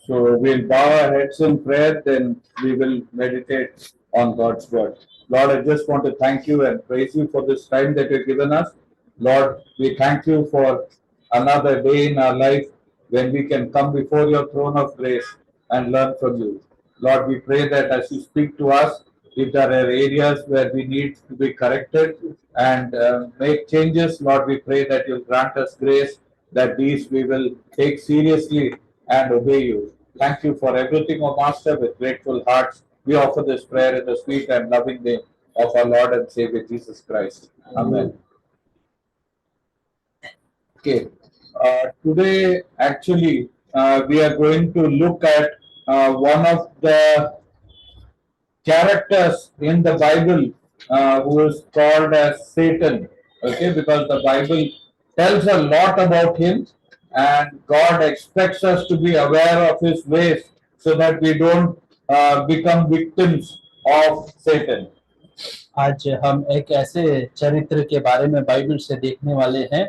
So we'll bow our heads in prayer, then we will meditate on God's word. Lord, I just want to thank you and praise you for this time that you've given us. Lord, we thank you for another day in our life when we can come before your throne of grace and learn from you. Lord, we pray that as you speak to us, if there are areas where we need to be corrected and make changes, Lord, we pray that you'll grant us grace that these we will take seriously and obey you. Thank you for everything, O Master, with grateful hearts. We offer this prayer in the sweet and loving name of our Lord and Savior Jesus Christ. Amen. Okay. Today, actually, we are going to look at one of the characters in the Bible who is called as Satan. Okay, because the Bible tells a lot about him, and God expects us to be aware of his ways so that we don't become victims of Satan. आज हम एक ऐसे चरित्र के बारे में Bible से देखने वाले हैं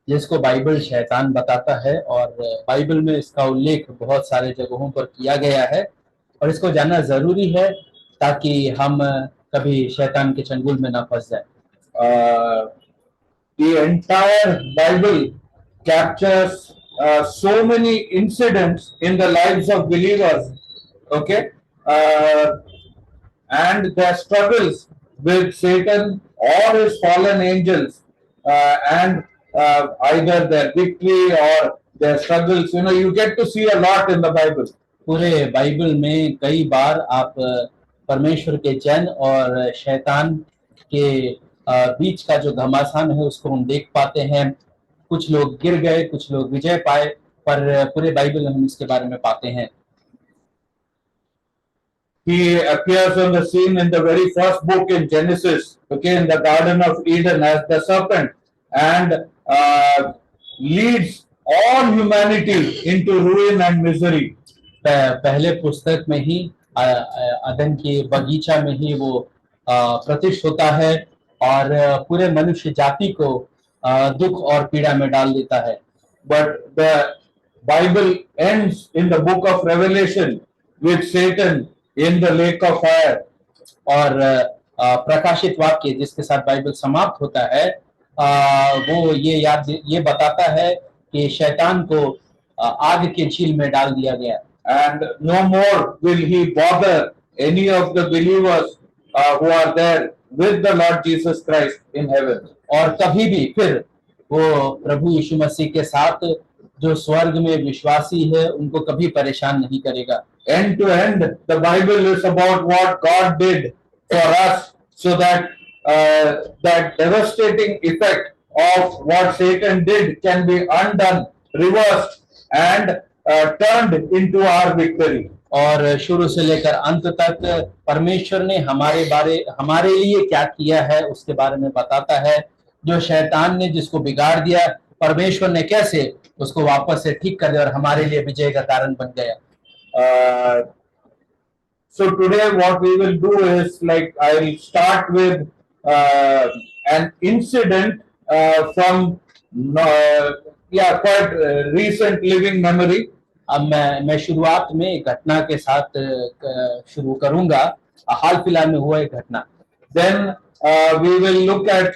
जिसको बाइबल शैतान बताता है, और बाइबल में इसका उल्लेख बहुत सारे जगहों पर किया गया है और इसको जानना जरूरी है ताकि हम कभी शैतान के चंगुल में ना फंस जाए। The entire Bible captures so many incidents in the lives of believers, okay, and their struggles with Satan or his fallen angels, and either their victory or their struggles. You know, you get to see a lot in the Bible. पूरे Bible में कई बार आप परमेश्वर के जन और शैतान के बीच का जो घमासान है उसको हम देख पाते हैं। कुछ लोग गिर गए, कुछ लोग विजय पाए, पर पूरे बाइबल में हम इसके बारे में पाते हैं। He appears on the scene in the very first book in Genesis, okay, in the Garden of Eden as the serpent, and leads all humanity into ruin and misery. पहले पुस्तक में ही अदन के बगीचा में ही वो प्रतिष्ठित होता है और पूरे मनुष्य जाति को दुख और पीड़ा में डाल देता है। But the Bible ends in the book of Revelation with Satan in the lake of fire. और प्रकाशित वाक्य जिसके साथ बाइबल समाप्त होता है वो ये बताता है कि शैतान को आग के झील में डाल दिया गया। And no more will he bother any of the believers who are there with the Lord Jesus Christ in heaven. और कभी भी फिर वो प्रभु यीशु मसीह के साथ जो स्वर्ग में विश्वासी है उनको कभी परेशान नहीं करेगा। End to end, the Bible is about what God did for us, so that that devastating effect of what Satan did can be undone, reversed, and turned into our victory. और शुरू से लेकर अंत तक परमेश्वर ने हमारे लिए क्या किया है उसके बारे में बताता है। जो शैतान ने जिसको बिगाड़ दिया, परमेश्वर ने कैसे उसको वापस से ठीक कर दिया और हमारे लिए विजय का कारण बन गया। So today what we will do is, like, I will start with an incident from quite recent living memory. अब मैं शुरुआत में एक घटना के साथ शुरू करूंगा, हाल फिलहाल में हुआ एक घटना। Then we will look at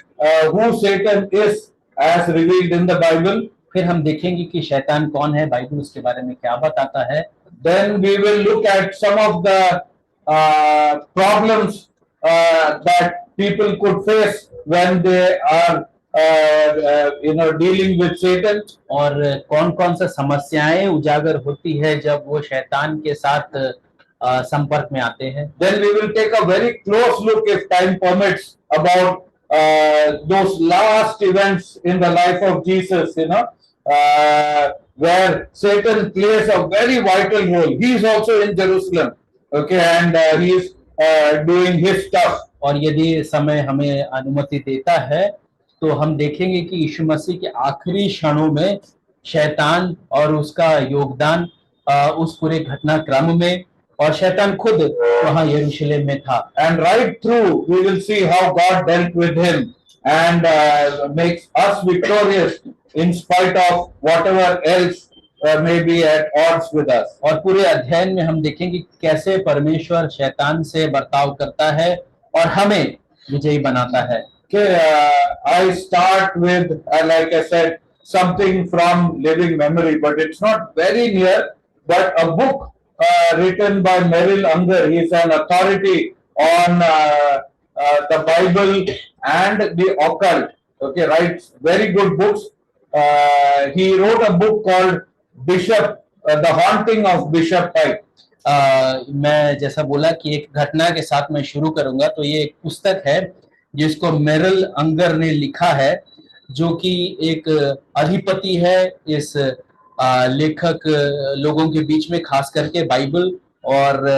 who Satan is as revealed in the Bible. फिर हम देखेंगे कि शैतान कौन है, बाइबल उसके बारे में क्या बताता है। Then we will look at some of the problems that people could face when they are dealing with Satan. और कौन-कौन सा समस्याएं उजागर होती है जब वो शैतान के साथ संपर्क में आते हैं। Then we will take a very close look, if time permits, about those last events in the life of Jesus, where Satan plays a very vital role. He is also in Jerusalem, okay, and he is doing his stuff. और यदि समय हमें अनुमति देता है तो हम देखेंगे कि यीशु मसीह के आखिरी क्षणों में शैतान और उसका योगदान उस पूरे घटनाक्रम में, और शैतान खुद वहां यरूशलेम में था। And right through we will see how God dealt with him and makes us victorious in spite of whatever else may be at odds with us. और पूरे अध्ययन में हम देखेंगे कि कैसे परमेश्वर शैतान से बर्ताव करता है और हमें विजयी बनाता है। Okay, I start with, like I said, something from living memory, but it's not very near, but a book written by Merrill Unger. He is an authority on the Bible and the occult. Okay, writes very good books. He wrote a book called Bishop, The Haunting of Bishop Pike. मैं जैसा बोला कि एक घटना के साथ मैं शुरू करूंगा, तो ये एक पुस्तक है जिसको मेरल अंगर ने लिखा है, जो कि एक अधिपति है इस लेखक लोगों के बीच में, खास करके बाइबल और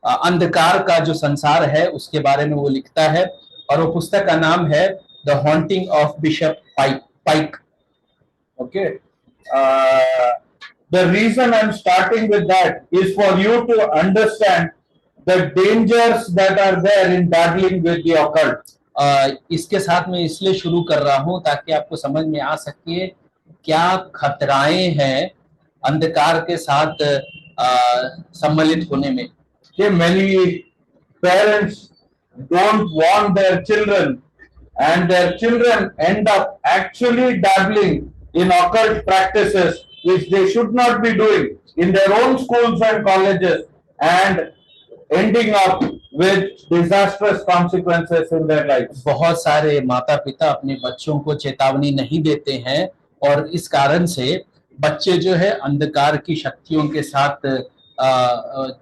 अंधकार का जो संसार है उसके बारे में वो लिखता है। और वो पुस्तक का नाम है the haunting of bishop pike. Okay. The reason I'm starting with that is for you to understand the dangers that are there in battling with the occult. इसके साथ मैं इसलिए शुरू कर रहा हूं ताकि आपको समझ में आ सके क्या खतराएं हैं अंधकार के साथ सम्मिलित होने में। Okay, many parents don't want their children, and their children end up actually dabbling in occult practices which they should not be doing in their own schools and colleges, and ending up with disastrous consequences in their lives. बहुत सारे माता पिता अपने बच्चों को चेतावनी नहीं देते हैं और इस कारण से बच्चे जो है अंधकार की शक्तियों के साथ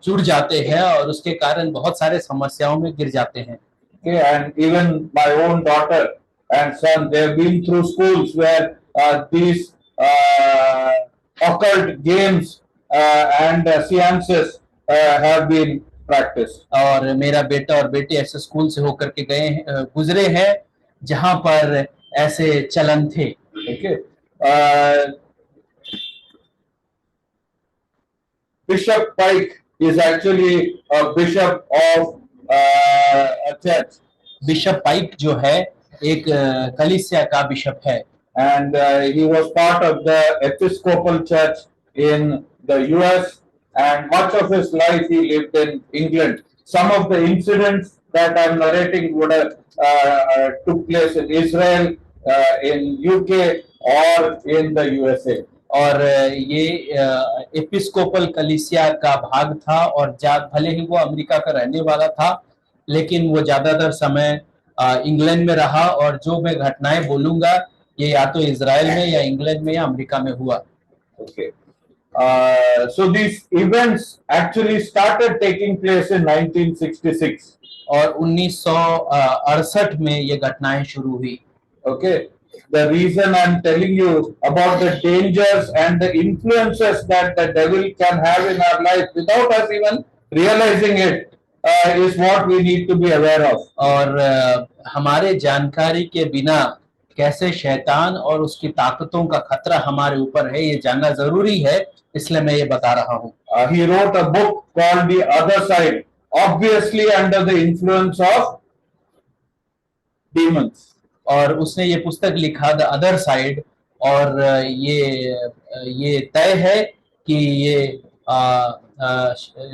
जुड़ जाते हैं और उसके कारण बहुत सारे समस्याओं में गिर जाते हैं। Okay, and even my own daughter and son, they have been through schools where these occult games and seances have been practiced. और मेरा बेटा और बेटी ऐसे स्कूल से होकर के गुजरे हैं जहां पर ऐसे चलन थे। Okay. Bishop Pike is actually a bishop of a church. Bishop Pike जो है एक कलीसिया का बिशप है। And he was part of the Episcopal Church in the US, and much of his life he lived in England. Some of the incidents that I'm narrating would have took place in Israel, in UK, or in the USA. और ये Episcopal कलीसिया का भाग था और भले ही वो America का रहने वाला था, लेकिन वो ज्यादातर समय इंग्लैंड में रहा। और जो मैं घटनाएं बोलूंगा ये या तो इजराइल में या इंग्लैंड में या अमेरिका में हुआ। Okay. So these events actually started taking place in 1966. और 1968 में ये घटनाएं शुरू हुई। Okay. The reason I'm telling you about the dangers and the influences that the devil can have in our life without us even realizing it is what we need to be aware of. और हमारे जानकारी के बिना कैसे शैतान और उसकी ताकतों का खतरा हमारे ऊपर है ये जानना जरूरी है, इसलिए मैं ये बता रहा हूँ। He wrote a book called The Other Side, obviously under the influence of demons. और उसने ये पुस्तक लिखा द अदर साइड, और ये तय है कि ये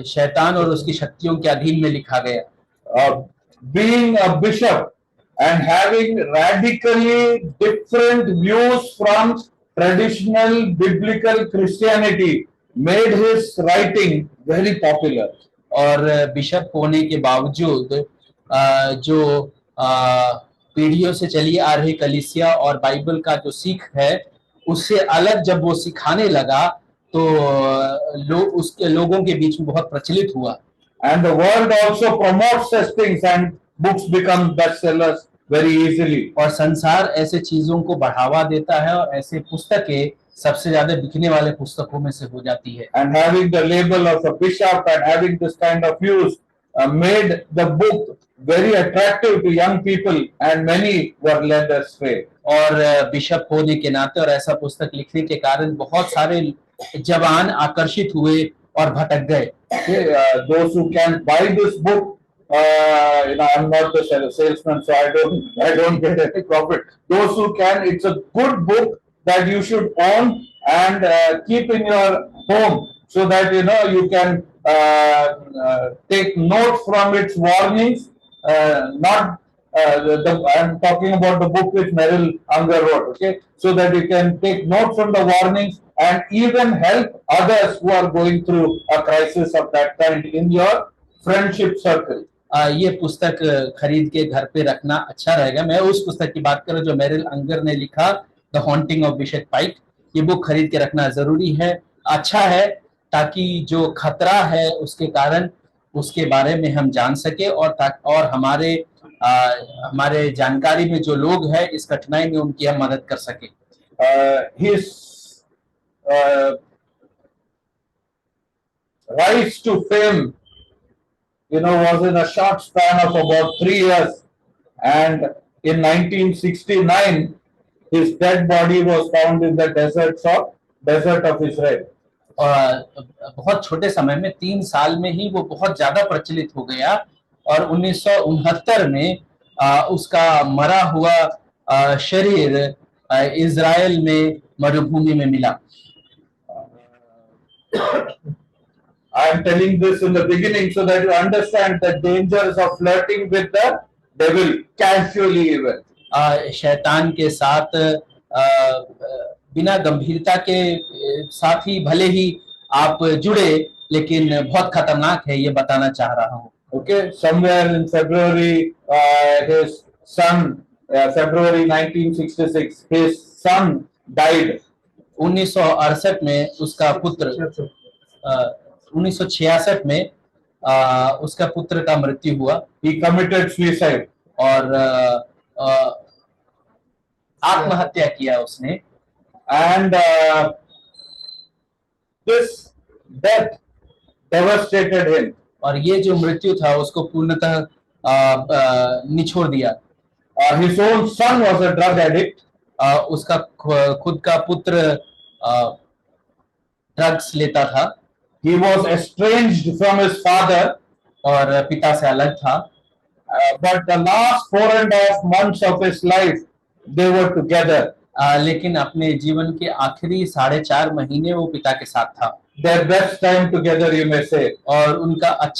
शैतान और उसकी शक्तियों के अधीन में लिखा गया। Being a bishop and having radically different views from traditional biblical Christianity made his writing very popular. और बिशप होने के बावजूद जो पीढ़ियों से चली आ रही कलीसिया और बाइबल का जो सीख है उससे अलग जब वो सिखाने लगा तो उसके लोगों के बीच में बहुत प्रचलित हुआ। And the world also promotes such things and books become bestsellers very easily. और संसार ऐसे चीजों को बढ़ावा देता है और ऐसे पुस्तकें सबसे ज्यादा बिकने वाले पुस्तकों में से हो जाती है। And having the label of a bishop and having this kind of views made the book very attractive to young people and many were led astray. और बिशप होने के नाते और ऐसा पुस्तक लिखने के कारण बहुत सारे जवान आकर्षित हुए और भटक गए। Those who can buy this book, I'm not the salesman, so I don't get any profit. Those who can, it's a good book that you should own and keep in your home so that you can take note from its warnings. Not I'm talking about the book which Merrill Unger wrote. Okay, so that you can take note from the warnings and even help others who are going through a crisis of that kind in your friendship circle. ये पुस्तक खरीद के घर पे रखना अच्छा रहेगा। मैं उस पुस्तक की बात कर रहा हूं जो मेरिल अंगर ने लिखा, द हॉन्टिंग ऑफ बिशप पाइक। ये बुक खरीद के रखना जरूरी है, अच्छा है, ताकि जो खतरा है उसके कारण उसके बारे में हम जान सके और हमारे जानकारी में जो लोग हैं इस कठिनाई में उनकी हम मदद कर सके। His rise to fame was in a short span of about 3 years, and in 1969 his dead body was found in the desert of Israel. और बहुत छोटे समय में 3 साल में ही वो बहुत ज्यादा प्रचलित हो गया और 1969 में उसका मरा हुआ शरीर इज़राइल में मरुभूमि में मिला। I am telling this in the beginning so that you understand the dangers of flirting with the devil casually even. शैतान के साथ बिना गंभीरता के साथ ही भले ही आप जुड़े, लेकिन बहुत खतरनाक है, ये बताना चाह रहा हूँ। Okay, somewhere in February, his son, February 1966, his son died. 1968 में उसका पुत्र 1966 में उसका पुत्र का मृत्यु हुआ। He committed suicide. और आत्महत्या किया उसने। And this death devastated him. और ये जो मृत्यु था उसको पूर्णतः निचोड़ दिया। His own son was a drug addict. उसका खुद का पुत्र ड्रग्स लेता था। He was estranged from his father. और पिता से अलग था। But the last 4.5 months of his life they were together. लेकिन अपने जीवन के आखिरी 4.5 महीने वो पिता के साथ था। Their best time together, you may say. और उनका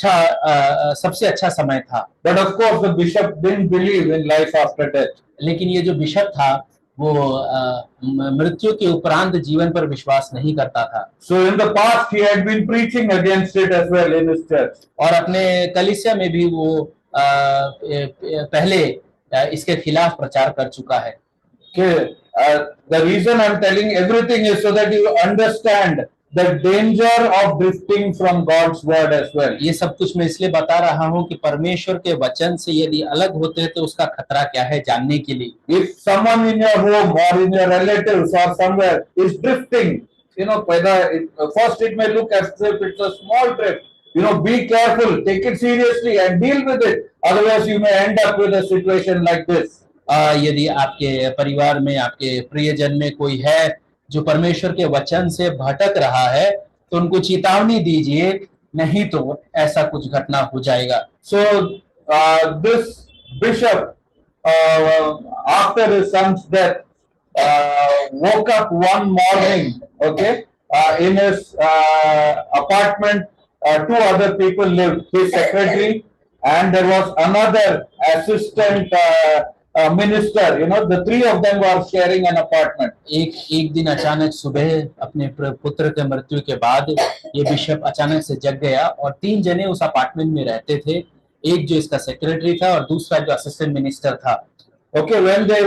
सबसे अच्छा समय था। But of course the bishop didn't believe in life after death. लेकिन ये जो बिशप था वो मृत्यु के उपरांत जीवन पर विश्वास नहीं करता था। So in the past he had been preaching against it as well in his church. और अपने कलीसिया में भी वो पहले इसके खिलाफ प्रचार कर चुका है। Okay, the reason I'm telling everything is so that you understand the danger of drifting from God's word as well. ये सब कुछ मैं इसलिए बता रहा हूँ कि परमेश्वर के वचन से यदि अलग होते हैं तो उसका खतरा क्या है जानने के लिए। If someone in your home or in your relatives or somewhere is drifting, first it may look as if it's a small drift. Be careful, take it seriously and deal with it. Otherwise you may end up with a situation like this. यदि आपके परिवार में आपके प्रियजन में कोई है जो परमेश्वर के वचन से भटक रहा है तो उनको चेतावनी दीजिए, नहीं तो ऐसा कुछ घटना हो जाएगा। So this bishop after his son's death woke up one morning, okay, in his apartment. 2 other people lived, his secretary and there was another assistant minister. The 3 of them were sharing an apartment. एक दिन अचानक सुबह अपने पुत्र के मृत्यु के बाद ये बिशप अचानक से जग गया और 3 जने उस अपार्टमेंट में रहते थे, एक जो इसका सेक्रेटरी था और दूसरा जो असिस्टेंट मिनिस्टर था। Okay, when he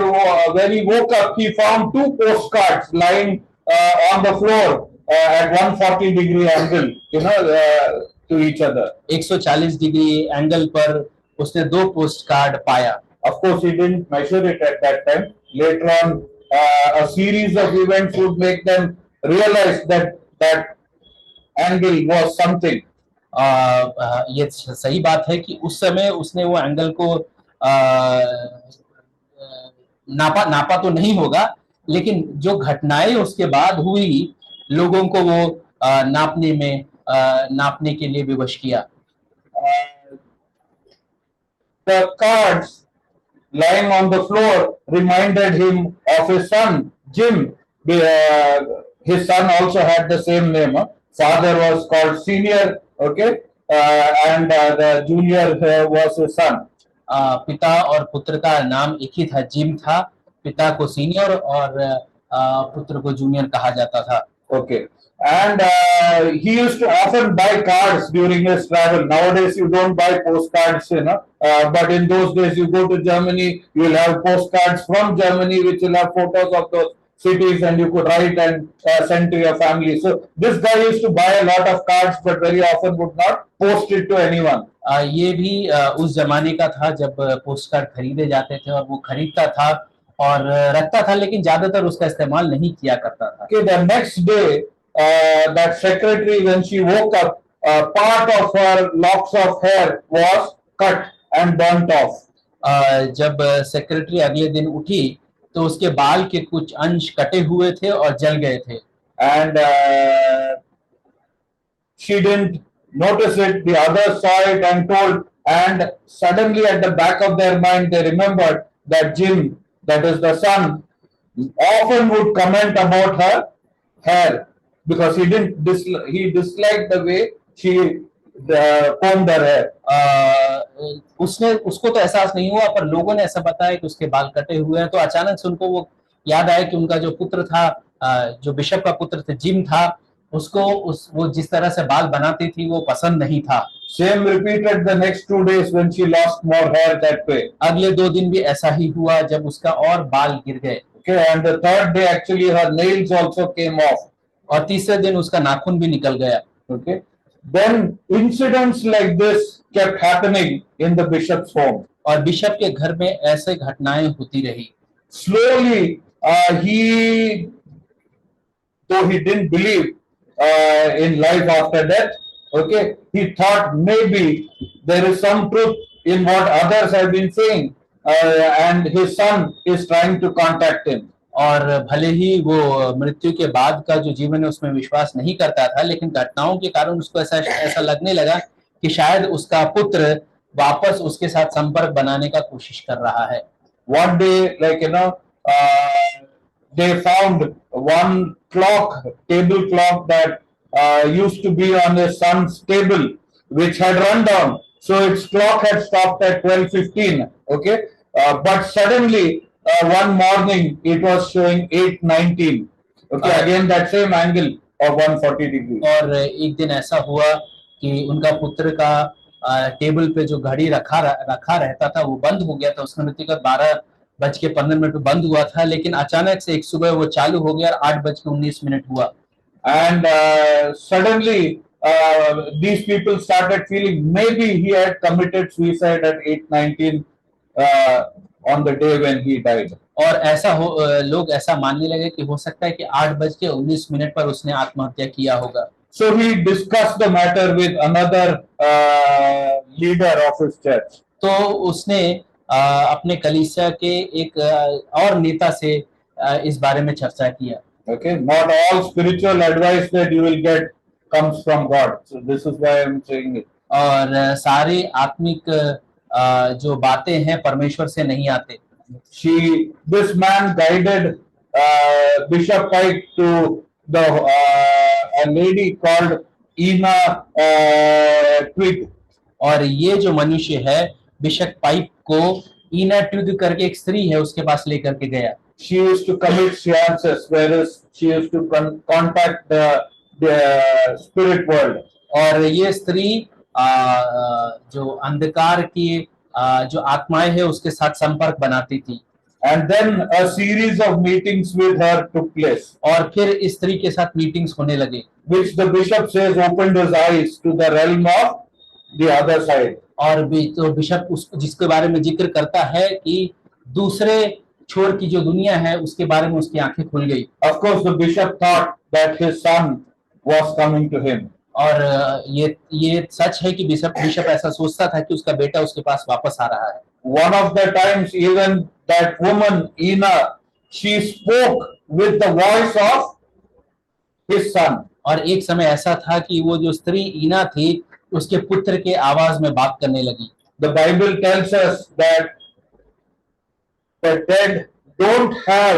woke up, he found 2 postcards lying on the floor at 140-degree angle, to each other. 140 degree angle पर उसने 2 पोस्ट कार्ड पाया। Of course, he didn't measure it at that time. Later on, a series of events would make them realize that angle was something. ये सही बात है कि उस समय उसने वो एंगल को नापा तो नहीं होगा, लेकिन जो घटनाएं उसके बाद हुई लोगों को वो नापने के लिए विवश किया। The cards lying on the floor reminded him of his son Jim. his son also had the same name. Father was called Senior, okay, and the Junior was his son. पिता और पुत्र का नाम एक ही था, जिम था। पिता को सीनियर और पुत्र को जूनियर कहा जाता था। Okay. And he used to often buy cards during his travel. Nowadays, you don't buy postcards, but in those days, you go to Germany, you will have postcards from Germany, which will have photos of those cities, and you could write and send to your family. So this guy used to buy a lot of cards, but very often would not post it to anyone. ये भी उस जमाने का था जब post card खरीदे जाते थे और वो खरीदता था और रखता था, लेकिन ज्यादातर उसका इस्तेमाल नहीं किया करता था। Okay, the next day, that secretary, when she woke up, part of her locks of hair was cut and burnt off. जब सेक्रेटरी अगले दिन उठी तो उसके बाल के कुछ अंश कटे हुए थे और जल गए थे। And she didn't notice it. The others saw it and told. And suddenly, at the back of their mind, they remembered that Jim, that is the son, often would comment about her hair because he disliked the way she combed her hair. उसको तो एहसास नहीं हुआ, पर लोगों ने ऐसा बताया कि उसके बाल कटे हुए हैं। तो अचानक से उनको वो याद आया कि उनका जो पुत्र था, जो बिशप का पुत्र था, जिम था, उसको वो जिस तरह से बाल बनाती थी वो पसंद नहीं था। Same repeated the next 2 days when she lost more hair that way. अगले 2 दिन भी ऐसा ही हुआ जब उसका और बाल गिर गए। Okay, and the third day actually her nails also came off. और तीसरे दिन उसका नाखून भी निकल गया। Okay, then incidents like this kept happening in the bishop's home. और बिशप के घर में ऐसे घटनाएं होती रही। Slowly, though he didn't believe in life after death, okay, he thought maybe there is some truth in what others have been saying, and his son is trying to contact him. और भले ही वो मृत्यु के बाद का जो जीवन है उसमें विश्वास नहीं करता था, लेकिन घटनाओं के कारण उसको ऐसा लगने लगा कि शायद उसका पुत्र वापस उसके साथ संपर्क बनाने का कोशिश कर रहा है। One day, they found one table clock that used to be on his son's table, which had run down. So its clock had stopped at 12:15. Okay, but suddenly one morning it was showing 8:19. Okay, again that same angle of 140 degrees. और एक दिन ऐसा हुआ कि उनका पुत्र का table पे जो घड़ी रखा रहता था वो बंद हो गया था। उसका नतीजा 12:15 बंद हुआ था, लेकिन अचानक से एक सुबह वो चालू हो गया और 8:19 हुआ। And suddenly these people started feeling maybe he had committed suicide at 8:19 on the day when he died. और लोग ऐसा मानने लगे कि हो सकता है कि 8:19 पर उसने आत्महत्या किया होगा। So he discussed the matter with another leader of his church. तो उसने अपने कलीसिया के एक और नेता से इस बारे में चर्चा किया। Okay, not all spiritual advice that you will get comes from God. So this is why I am saying it. और सारे आत्मिक जो बातें हैं परमेश्वर से नहीं आते। This man guided Bishop Pike to a lady called Ina Twig. और ये जो मनुष्य है बिशप पाइप को ईना ट्विग करके एक स्त्री है उसके पास लेकर के गया। She used to commit seances, whereas she used to contact the spirit world. और ये स्त्री जो अंधकार की जो आत्माएं है उसके साथ संपर्क बनाती थी। And then a series of meetings with her took place. और फिर इस स्त्री के साथ मीटिंग्स होने लगे, which the bishop says opened his eyes to the realm of the other side. और भी तो बिशप जिसके बारे में जिक्र करता है कि दूसरे छोर की जो दुनिया है उसके बारे में उसकी आंखें खुल गई। Of course, the bishop thought that his son was coming to him. और ये सच है कि बिशप ऐसा सोचता था कि उसका बेटा उसके पास वापस आ रहा है। One of the times, even that woman Ina, she spoke with the voice of his son. और एक समय ऐसा था कि वो जो स्त्री ईना थी उसके पुत्र के आवाज में बात करने लगी। The Bible tells us that the dead don't have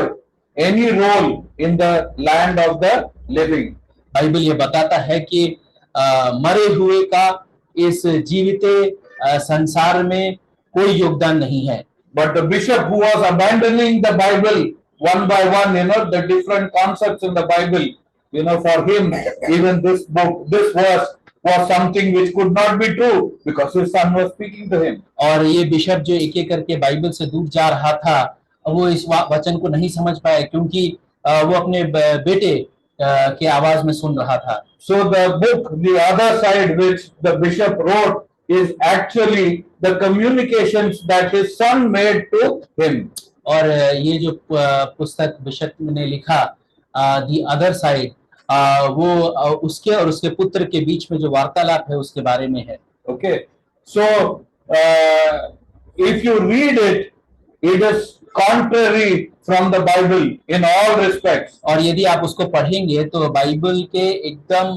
any role in the land of the living. Bible ये बताता है कि मरे हुए का इस जीवित संसार में कोई योगदान नहीं है। But the bishop who was abandoning the Bible one by one, the different concepts in the Bible, for him, even this book, this verse was something which could not be true because his son was speaking to him. और ये bishop जो एक एक करके Bible से दूर जा रहा था, वो इस वचन को नहीं समझ पाया क्योंकि वो अपने बेटे के आवाज में सुन रहा था। So the book, the other side which the bishop wrote, is actually the communications that his son made to him. और ये जो पुस्तक बिशप ने लिखा, दी अदर साइड, वो उसके और उसके पुत्र के बीच में जो वार्तालाप है उसके बारे में है। Okay, so if you read it, it is contrary from the Bible in all respects. और यदि आप उसको पढ़ेंगे तो बाइबल के एकदम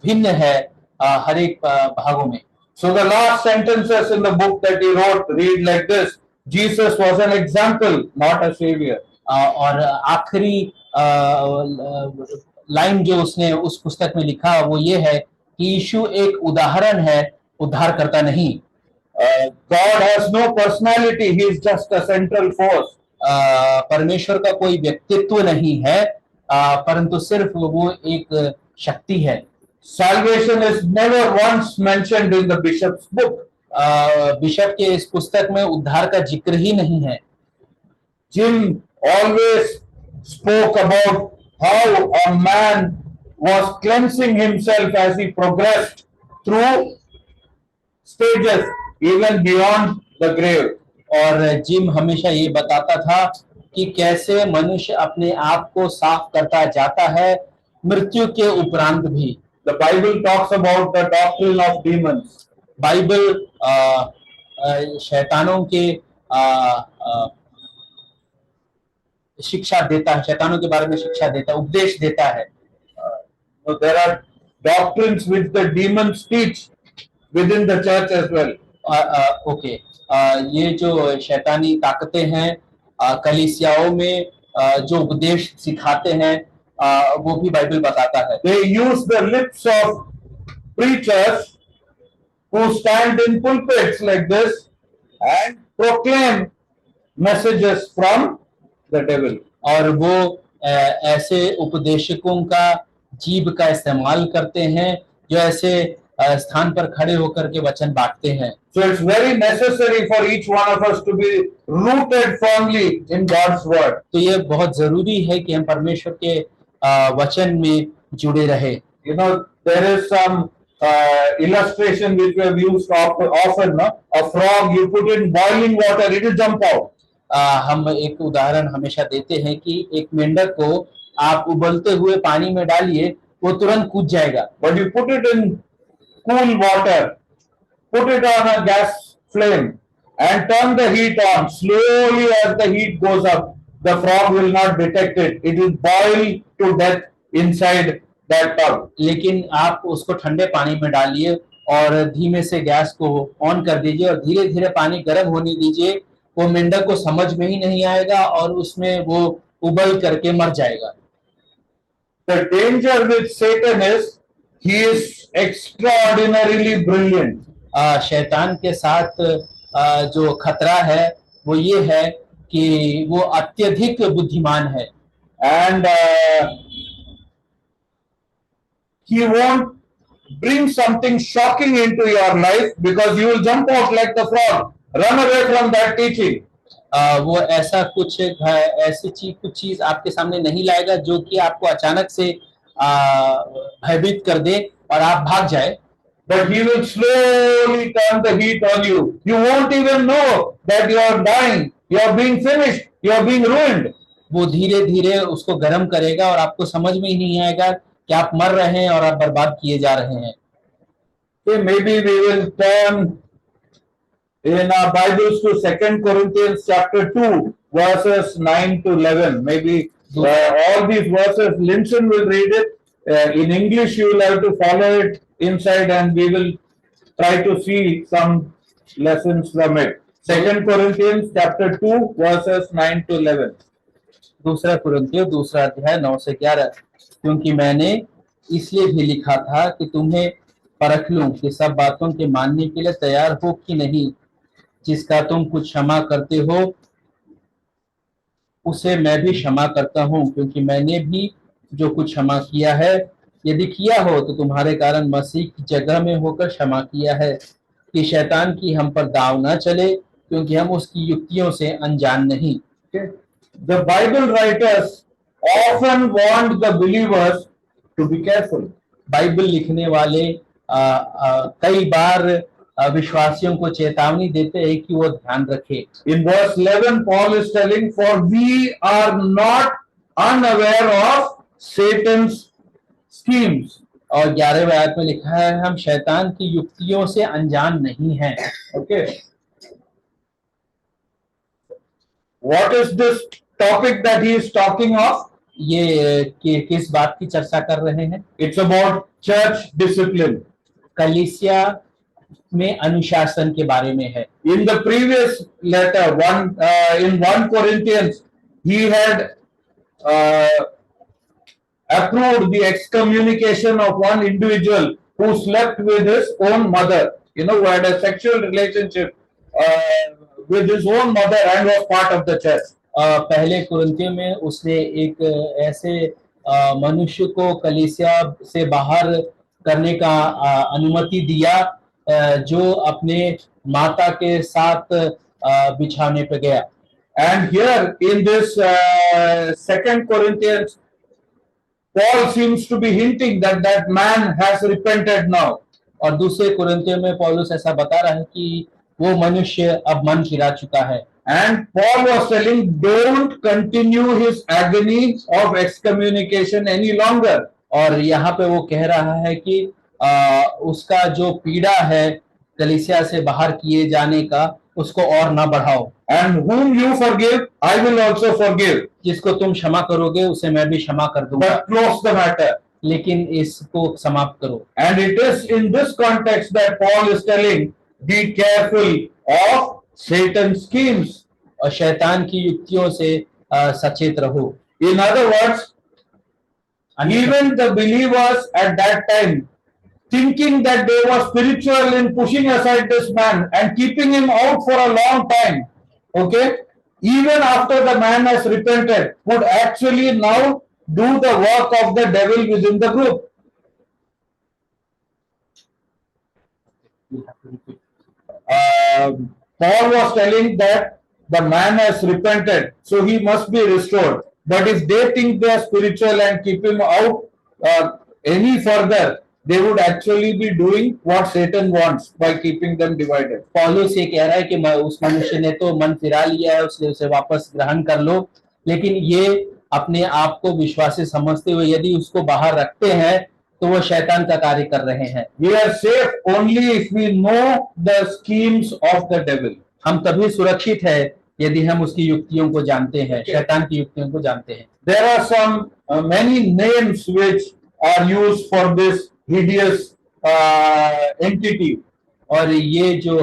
भिन्न है हर एक भागों में। So the last sentences in the book that he wrote read like this: Jesus was an example, not a savior. और आखिरी लाइन जो उसने उस पुस्तक में लिखा वो ये है कि यीशु एक उदाहरण है, उद्धारकर्ता नहीं। God has no personality, he is just a central force. परमेश्वर का कोई व्यक्तित्व नहीं है, परंतु सिर्फ वो एक शक्ति है। Salvation is never once mentioned in the bishop's book. Bishop के इस पुस्तक में उद्धार का जिक्र ही नहीं है। Jim always spoke about how a man was cleansing himself as he progressed through stages even beyond the grave. और जिम हमेशा ये बताता था कि कैसे मनुष्य अपने आप को साफ करता जाता है मृत्यु के उपरांत भी। The Bible talks about the doctrine of demons. Bible शैतानों के शिक्षा देता है, शैतानों के बारे में शिक्षा देता है, उपदेश देता है। So there are doctrines which the demons teach within the church as well. Okay, ये जो शैतानी ताकतें हैं कलीसियाओं में जो उपदेश सिखाते हैं वो भी बाइबल बताता है। They use the lips of preachers who stand in pulpits like this and proclaim messages from the devil. और वो ऐसे उपदेशकों का जीभ का इस्तेमाल करते हैं जो ऐसे स्थान पर खड़े होकर के वचन बांटते हैं। So it's very necessary for each one of us to be rooted firmly in God's word. तो ये बहुत जरूरी है कि हम परमेश्वर के वचन में जुड़े रहे। There is some illustration which we have used often, no? A frog, you put in boiling water, it will jump out. हम एक उदाहरण हमेशा देते हैं कि एक मेंढक को आप उबलते हुए पानी में डालिए, वो तुरंत कूद जाएगा। But you put it in cool water, put it on a gas flame and turn the heat on. Slowly as the heat goes up, the frog will not detect it. It will boil to death inside that tub. लेकिन आप उसको ठंडे पानी में डालिए और धीमे से गैस को ऑन कर दीजिए और धीरे धीरे पानी गर्म होने दीजिए, वो मेंढक को समझ में ही नहीं आएगा और उसमें वो उबल करके मर जाएगा। The danger with Satan is he is extraordinarily brilliant. शैतान के साथ जो खतरा है वो ये है कि वो अत्यधिक बुद्धिमान है। And he won't bring something shocking into your life because you will jump out like the frog, run away from that teaching. वो ऐसा कुछ ऐसी कुछ चीज आपके सामने नहीं लाएगा जो कि आपको अचानक से भयभीत कर दे और आप भाग जाए। But he will slowly turn the heat on you. You won't even know that you are dying, you are being finished, you are being ruined. वो धीरे धीरे उसको गर्म करेगा और आपको समझ में ही नहीं आएगा कि आप मर रहे हैं और आप बर्बाद किए जा रहे हैं। Okay, maybe we will turn in our Bibles to 2 Corinthians chapter 2, verses 9 to 11. Maybe all these verses, Linson will read it. In English, you will have to follow it inside and we will try to see some lessons from it. 2 Corinthians chapter 2, verses 9 to 11. दूसरा कुरिन्थियों दूसरा अध्याय 9 से 11, क्योंकि मैंने इसलिए भी लिखा था कि तुम्हें परख लूं कि सब बातों के मानने के लिए तैयार हो कि नहीं। जिसका तुम कुछ क्षमा करते हो उसे मैं भी क्षमा करता हूं, क्योंकि मैंने भी जो कुछ क्षमा किया है, यदि किया हो तो तुम्हारे कारण मसीह की जगह में होकर क्षमा किया है, कि शैतान की हम पर दाव न चले, क्योंकि हम उसकी युक्तियों से अनजान नहीं। Okay. The Bible writers often want the believers to be careful. Bible लिखने वाले कई बार विश्वासियों को चेतावनी देते हैं कि वो ध्यान रखें। In verse 11, Paul is telling, "For we are not unaware of Satan's schemes." और 11वें आयत में लिखा है, हम शैतान की युक्तियों से अनजान नहीं हैं। Okay. What is this topic that he is talking of? ये किस बात की चर्चा कर रहे हैं? It's about church discipline. कलीसिया में अनुशासन के बारे में है। In the previous letter, in 1 Corinthians, he had approved the excommunication of one individual who slept with his own mother, who had a sexual relationship with his own mother and was part of the church. पहले कुरिन्थियों में उसने एक ऐसे मनुष्य को कलीसिया से बाहर करने का अनुमति दिया जो अपने माता के साथ बिछाने पे गया। And here in this 2 Corinthians, Paul seems to be hinting that that man has repented now. और दूसरे कुरिन्थियों में पौलुस ऐसा बता रहा है कि वो मनुष्य अब मन फिरा चुका है। And Paul was telling, don't continue his agony of excommunication any longer. और यहाँ पे वो कह रहा है कि उसका जो पीड़ा है कलीसिया से बाहर किए जाने का, उसको और ना बढ़ाओ। And whom you forgive, I will also forgive. जिसको तुम क्षमा करोगे उसे मैं भी क्षमा कर दूंगा। But close the matter. लेकिन इसको समाप्त करो। And it is in this context that Paul is telling, be careful of Satan's schemes. और शैतान की युक्तियों से सचेत रहो। In other words, even the believers at that time, thinking that they were spiritual in pushing aside this man and keeping him out for a long time, okay, even after the man has repented, would actually now do the work of the devil within the group. Paul was telling that the man has repented, so he must be restored. But if they think they are spiritual and keep him out any further, they would actually be doing what Satan wants by keeping them divided. पौलुस ये कह रहा है कि उस मनुष्य ने तो मन फिरा लिया है, उसने उसे वापस ग्रहण कर लो, लेकिन ये अपने आप को विश्वासी समझते हुए यदि उसको बाहर रखते हैं तो वो शैतान का कार्य कर रहे हैं। We are safe only if we know the schemes of the devil. हम तभी सुरक्षित है यदि हम उसकी युक्तियों को जानते हैं, शैतान की युक्तियों को जानते हैं। There are some many names which are used for this hideous entity. और ये जो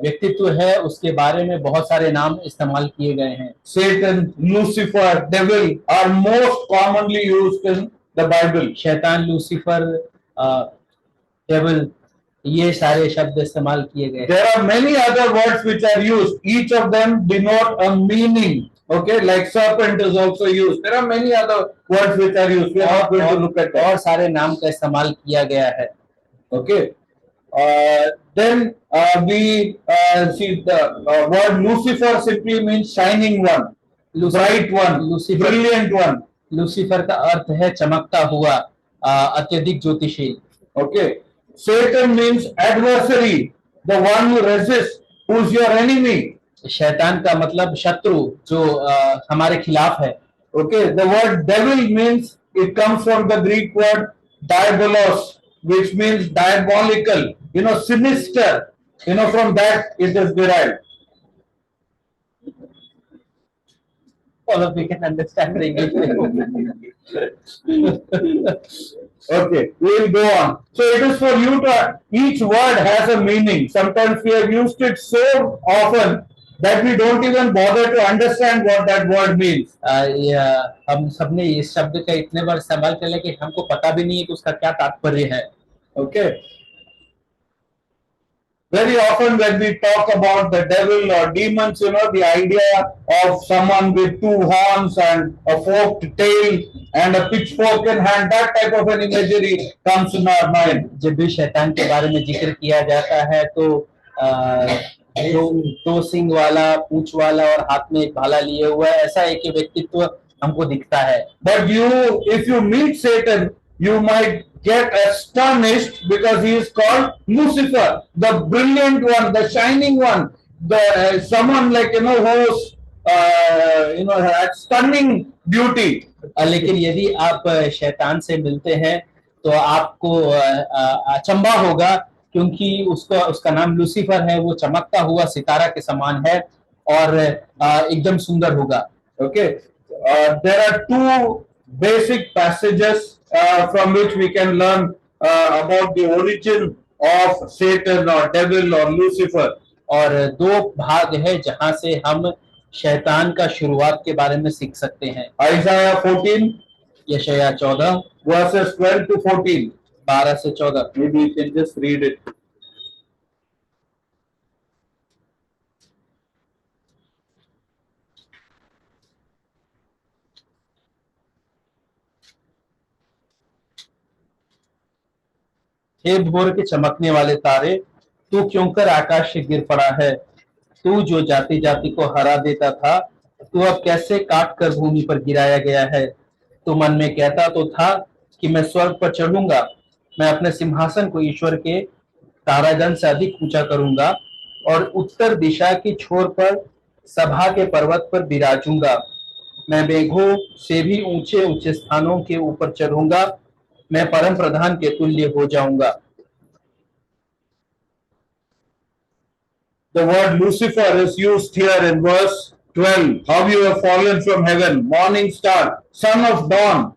व्यक्तित्व है उसके बारे में बहुत सारे नाम इस्तेमाल किए गए हैं। Satan, Lucifer, devil are most commonly used in the Bible. शैतान, लूसीफर, डेविल, ये सारे शब्द इस्तेमाल किए गए। There are many other words which are used. Each of them denote a meaning. Okay, like serpent is also used. There are many other words which are used. We are not going to look at that. और सारे नाम का इस्तेमाल किया गया है। Okay. Then we see the word Lucifer simply means shining one, bright one, brilliant one. Lucifer का अर्थ है चमकता हुआ, अत्यधिक ज्योतिषी। Okay. Satan means adversary, the one who resists, who's your enemy. शैतान का मतलब शत्रु, जो हमारे खिलाफ है। Okay. The word devil means, it comes from the Greek word diabolos, which means diabolical, sinister. From that it is derived. All of we can understand the English. Okay, we will go on. So it is for you to, each word has a meaning. Sometimes we have used it so often that we don't even bother to understand what that word means. हम सबने इस शब्द का इतने बार इस्तेमाल कर लिया कि हमको पता भी नहीं है कि उसका क्या तात्पर्य है। Okay. Very often when we talk about the devil or demons, the idea of someone with two horns and a forked tail and a pitchfork in hand, that type of an imagery comes in our mind. जब भी शैतान के बारे में जिक्र किया जाता है तो दो सिंग वाला, पूंछ वाला और हाथ में एक भाला लिए हुआ है, ऐसा एक व्यक्तित्व हमको दिखता है। But if you meet Satan, you might get astonished because he is called Lucifer, the brilliant one, the shining one, the someone like who's had stunning beauty. लेकिन यदि आप शैतान से मिलते हैं तो आपको अचंभा होगा, क्योंकि उसका नाम लूसीफर है, वो चमकता हुआ सितारा के समान है और एकदम सुंदर होगा। Okay, there are two basic passages from which we can learn about the origin of Satan or devil or Lucifer. और दो भाग है जहां से हम शैतान का शुरुआत के बारे में सीख सकते हैं। Isaiah 14, यशायाह 14 verses 12 to 14. 12 से 14। Maybe you can just read it. हे भोर के चमकने वाले तारे, तू क्यों कर आकाश से गिर पड़ा है? तू जो जाति जाति को हरा देता था, तू अब कैसे काट कर भूमि पर गिराया गया है? तू मन में कहता तो था कि मैं स्वर्ग पर चढ़ूंगा, मैं अपने सिंहासन को ईश्वर के तारागण से अधिक ऊंचा करूंगा और उत्तर दिशा की छोर पर सभा के पर्वत पर विराजूंगा। मैं मेघों से भी ऊंचे ऊंचे स्थानों के ऊपर चढ़ूंगा, मैं परम प्रधान के तुल्य हो जाऊंगा। The word Lucifer is used here in verse 12. How you have fallen from heaven, morning star, son of dawn.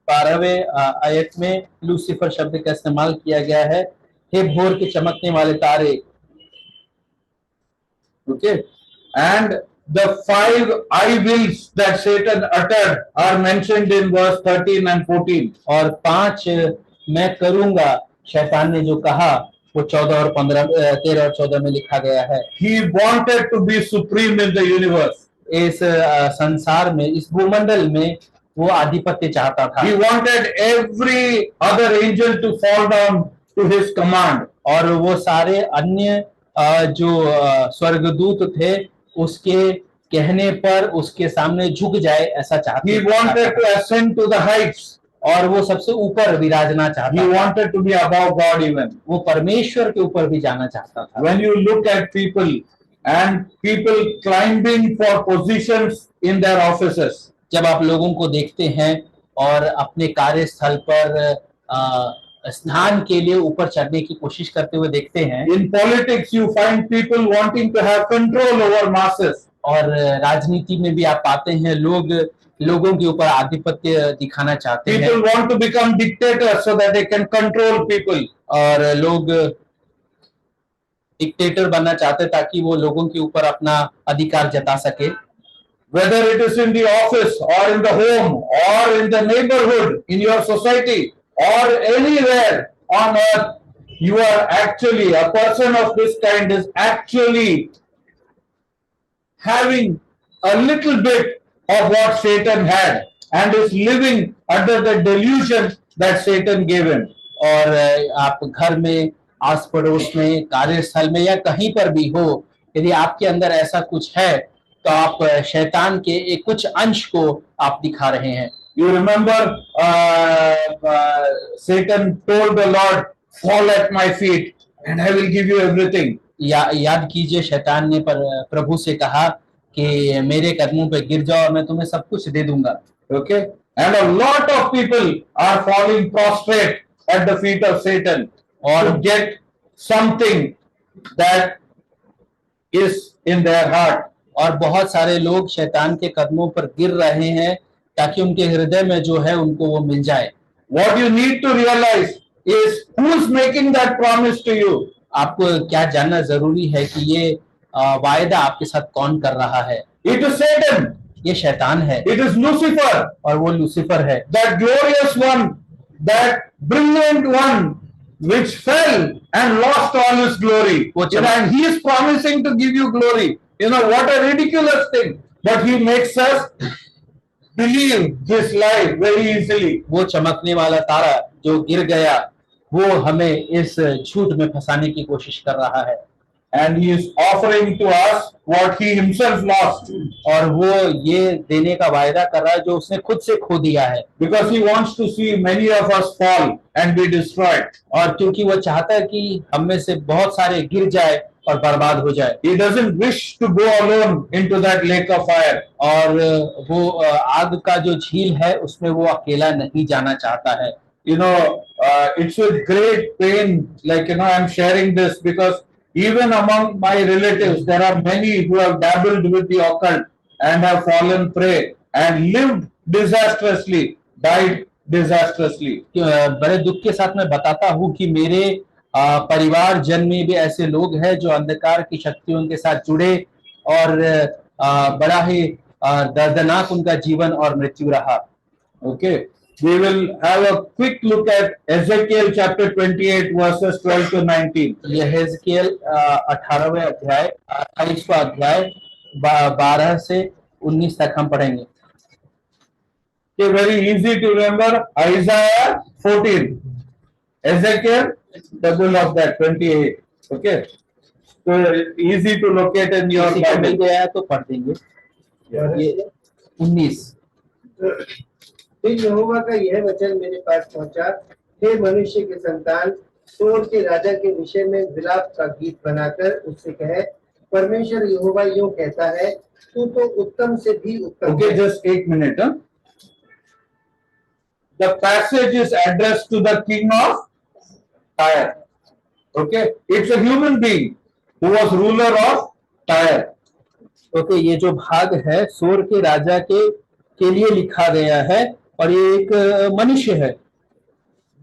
12वें आयत में लूसीफर शब्द का इस्तेमाल किया गया है, हे भोर के चमकने वाले तारे। Okay, and the 5 I wills that Satan uttered are mentioned in verse 13 and 14. और 5 मैं करूंगा शैतान ने जो कहा वो 13 और 14 में लिखा गया है। He wanted to be supreme in the universe. इस संसार में, इस भूमंडल में वो आधिपत्य चाहता था। He wanted every other angel to fall down to his command. और वो सारे अन्य जो स्वर्गदूत थे उसके कहने पर उसके सामने झुक जाए, ऐसा चाहते He wanted to ascend to the heights. और वो सबसे ऊपर विराजना चाहता He था। wanted to be above God even. वो परमेश्वर के ऊपर भी जाना चाहता था। When you look at people and people climbing for positions in their offices, जब आप लोगों को देखते हैं और अपने कार्यस्थल पर स्थान के लिए ऊपर चढ़ने की कोशिश करते हुए देखते हैं, in politics you find people wanting to have control over masses. और राजनीति में भी आप पाते हैं लोगों के ऊपर आधिपत्य दिखाना चाहते हैं। People want to become dictators so that they can control people. और लोग डिक्टेटर बनना चाहते ताकि वो लोगों के ऊपर अपना अधिकार जता सके। Whether it is in the office or in the home or in the neighborhood, in your society or anywhere on earth, you are actually, a person of this kind is actually having a little bit of what Satan had and is living under the delusion that Satan gave him. और आप घर में, आस पड़ोस में, कार्यस्थल में या कहीं पर भी हो, यदि आपके अंदर ऐसा कुछ है तो आप शैतान के एक कुछ अंश को आप दिखा रहे हैं। You remember Satan told the Lord, fall at my feet and I will give you everything. याद कीजिए, शैतान ने प्रभु से कहा कि मेरे कदमों पे गिर जाओ और मैं तुम्हें सब कुछ दे दूंगा। Okay, and a lot of people are falling prostrate at the feet of Satan or to get something that is in their heart. और बहुत सारे लोग शैतान के कदमों पर गिर रहे हैं ताकि उनके हृदय में जो है उनको वो मिल जाए। What you need to realize is who is making that promise to you. आपको क्या जानना जरूरी है कि ये वायदा आपके साथ कौन कर रहा है? It is Satan. ये शैतान है It is Lucifer, और वो लूसीफर है, that glorious one, that brilliant one, which fell and lost all his glory. वो You know, and he is promising to give you glory. You know, what a ridiculous thing. But he makes us believe this lie very easily. वो चमकने वाला तारा जो गिर गया, वो हमें इस झूठ में फंसाने की कोशिश कर रहा है। And he is offering to us what he himself lost. और वो ये देने का वायदा कर रहा है जो उसने खुद से खो दिया है, Because he wants to see many of us fall and be destroyed. और क्योंकि वो चाहता है कि हम में से बहुत सारे गिर जाए और बर्बाद हो जाए। He doesn't wish to go alone into that lake of fire. और वो आग का जो झील है उसमें वो अकेला नहीं जाना चाहता है। You know, it's with great pain, like, you know, I'm sharing this because even among my relatives, there are many who have dabbled with the occult and have fallen prey and lived disastrously, died disastrously. बड़े दुख के साथ मैं बताता हूँ कि मेरे परिवार जन में भी ऐसे लोग हैं जो अंधकार की शक्तियों के साथ जुड़े और बड़ा ही दर्दनाक उनका जीवन और मृत्यु रहा। Okay, we will have a quick look at Ezekiel chapter 28 verses 12 to 19. ये हेजकेल 18वें अध्याय 28वां अध्याय 12 से 19 तक हम पढ़ेंगे। Okay, very easy to remember. Isaiah 14, Ezekiel, double of that 28. Okay, so easy to locate in your किसी को मिल Bible. गया है तो पढ़ देंगे। ये 19 फिर यहोवा का यह वचन मेरे पास पहुंचा, हे मनुष्य के संतान, सोर के राजा के विषय में विलाप का गीत बनाकर उससे कहे, परमेश्वर यहोवा यूं कहता है, तू तो उत्तम से भी उत्तम Okay, है। just 1 minute. The passage is addressed to the king of Tyre. Okay, it's a human being who was ruler of Tyre. Okay, ये जो भाग है सोर के राजा के लिए लिखा गया है और ये एक मनुष्य है।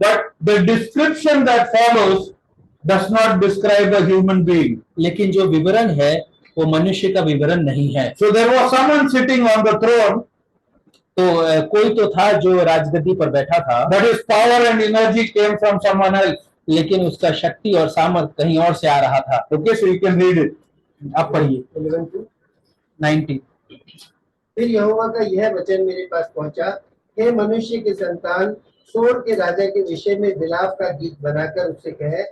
But the description that follows does not describe a human being. लेकिन जो विवरण है वो मनुष्य का विवरण नहीं है। So there was someone sitting on the throne, तो कोई तो था जो राजगद्दी पर बैठा था, but his power and energy came from someone else. लेकिन उसका शक्ति और सामर्थ कहीं और से आ रहा था। Okay, so you can read it. आप पढ़िए 90। फिर यहोवा का यह वचन मेरे पास पहुंचा, हे मनुष्य के संतान, सोर के राजा के विषय में विलाप का गीत बनाकर उससे कहे,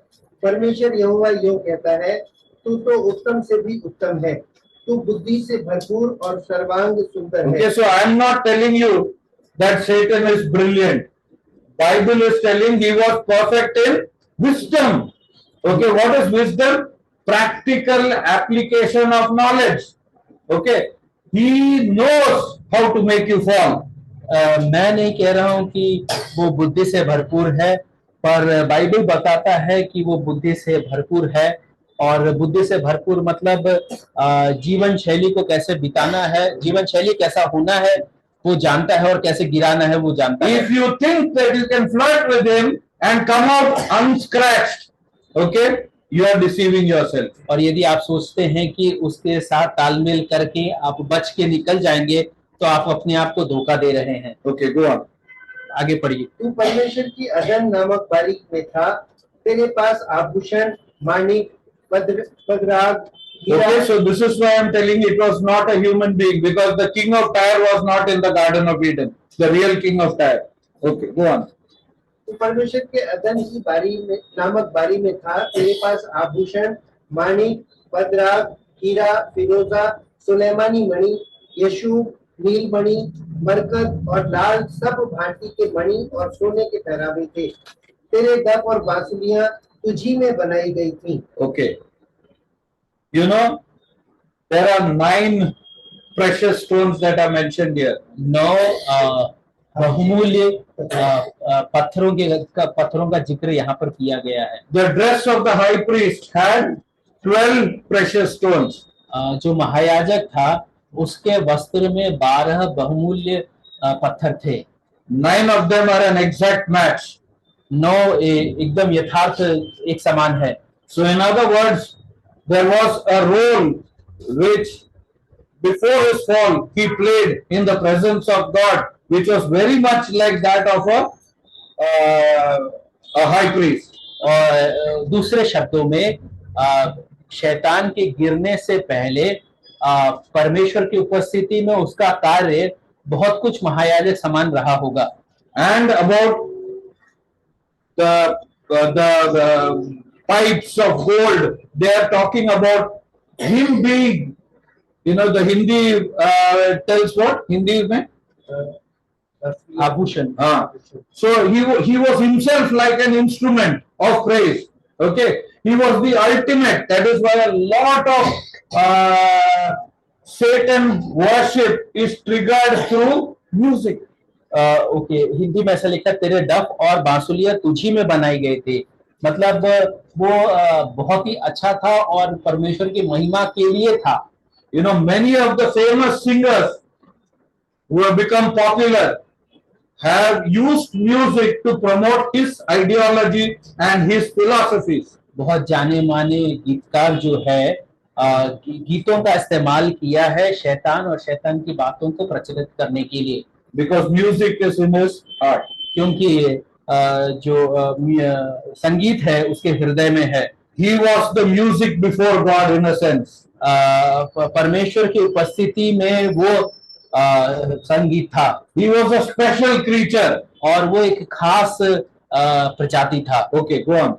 परमेश्वर यहोवा यूं कहता है, तू तो उत्तम से भी उत्तम है, तू बुद्धि से भरपूर और सर्वांग सुंदर है। Okay, so I am not telling you that Satan is brilliant. Bible is telling he was perfect in wisdom. Okay, what is wisdom? Practical application of knowledge. Okay, he knows how to make you fall. मैं नहीं कह रहा हूं कि वो बुद्धि से भरपूर है, पर बाइबल बताता है कि वो बुद्धि से भरपूर है। और बुद्धि से भरपूर मतलब जीवन शैली को कैसे बिताना है, जीवन शैली कैसा होना है वो जानता है और कैसे गिराना है वो जानता है। If you think that you can flirt with him and come out unscratched, okay, you are deceiving yourself. और यदि आप सोचते हैं कि उसके साथ तालमेल करके आप बच के निकल जाएंगे तो आप अपने आप को धोखा दे रहे हैं। Okay, go on. आगे पढ़िए। तू परमेश्वर की अदन नामक बारीक में था, तेरे पास आभूषण, माणिक, पद्राग, Okay, so this is why I am telling you it was not a human being, because the king of Tyre was not in the Garden of Eden, the real king of Tyre. Okay, go on. तू परमेश्वर के अदन की बारी में नामक बारी में था, तेरे पास आभूषण, माणिक, पद्राग, हीरा, फिरोजा, सुलेमानी मणि, यशूब, नीलमणि, मरकत और लाल सब भांति के मणि और सोने के पहरावे थे। तेरे दफ और बांसुरियां तुझी में बनाई गई थी। Okay. You know, there are 9 precious stones that are mentioned here. 9 बहुमूल्य पत्थरों का जिक्र यहाँ पर किया गया है। The dress of the high priest had 12 precious stones. जो महायाजक था उसके वस्त्र में 12 बहुमूल्य पत्थर थे। 9 of them are an exact match. 9 एकदम यथार्थ एक समान है। So in other words, there was a role which before his fall he played in the presence of God, which was very much like that of a high priest. और दूसरे शब्दों में शैतान के गिरने से पहले परमेश्वर की उपस्थिति में उसका कार्य बहुत कुछ महायाजक समान रहा होगा. And about the pipes of gold, they are talking about him being, the Hindi tells what? Hindi mein? आभूषण. So he was himself like an instrument of praise. Okay, he was the ultimate. That is why a lot of Satan worship is triggered through music. Okay, Hindi में ऐसा लिखा, तेरे डफ और बांसुलियां तुझी में बनाए गए थे. मतलब वो बहुत ही अच्छा था और परमेश्वर की महिमा के लिए था. Many of the famous singers who have become popular have used music to promote his ideology and his philosophies. बहुत जाने माने गीतकार जो है गीतों का इस्तेमाल किया है शैतान और शैतान की बातों को प्रचलित करने के लिए. Because music is in his heart. क्योंकि जो संगीत है उसके हृदय में है. He was the music before God in a sense. परमेश्वर की उपस्थिति में वो संगीत था. He was a special creature. और वो एक खास प्रजाति था. Okay, go on.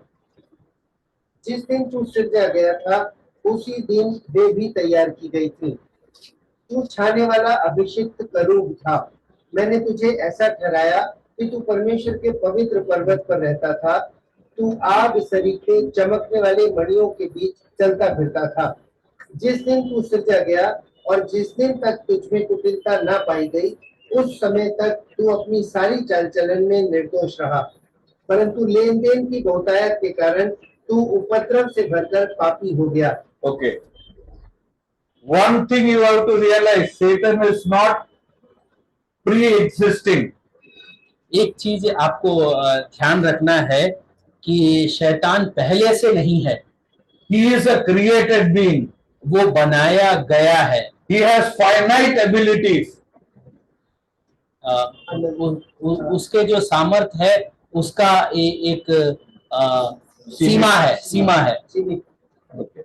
जिस दिन तू सृजा गया था उसी दिन वे भी तैयार की गई थी. तू छाने वाला अभिषिक्त करूब था. मैंने तुझे ऐसा ठहराया कि तू परमेश्वर के पवित्र पर्वत पर रहता था. तू आग सरीखे चमकने वाले मणियों के बीच चलता फिरता था. जिस दिन तू सृजा गया और जिस दिन तक तुझमें कुटिलता ना पाई गई उस समय तक तू अपनी सारी चाल चलन में निर्दोष रहा. परंतु लेन देन की बहुतायत के कारण तू उपद्रव से भरकर पापी हो गया. Okay. One thing you have to realize, Satan is not pre-existing. एक चीज आपको ध्यान रखना है कि शैतान पहले से नहीं है. He is a created being. वो बनाया गया है. He has finite abilities. उसके जो सामर्थ है उसका एक सीमा है. Okay.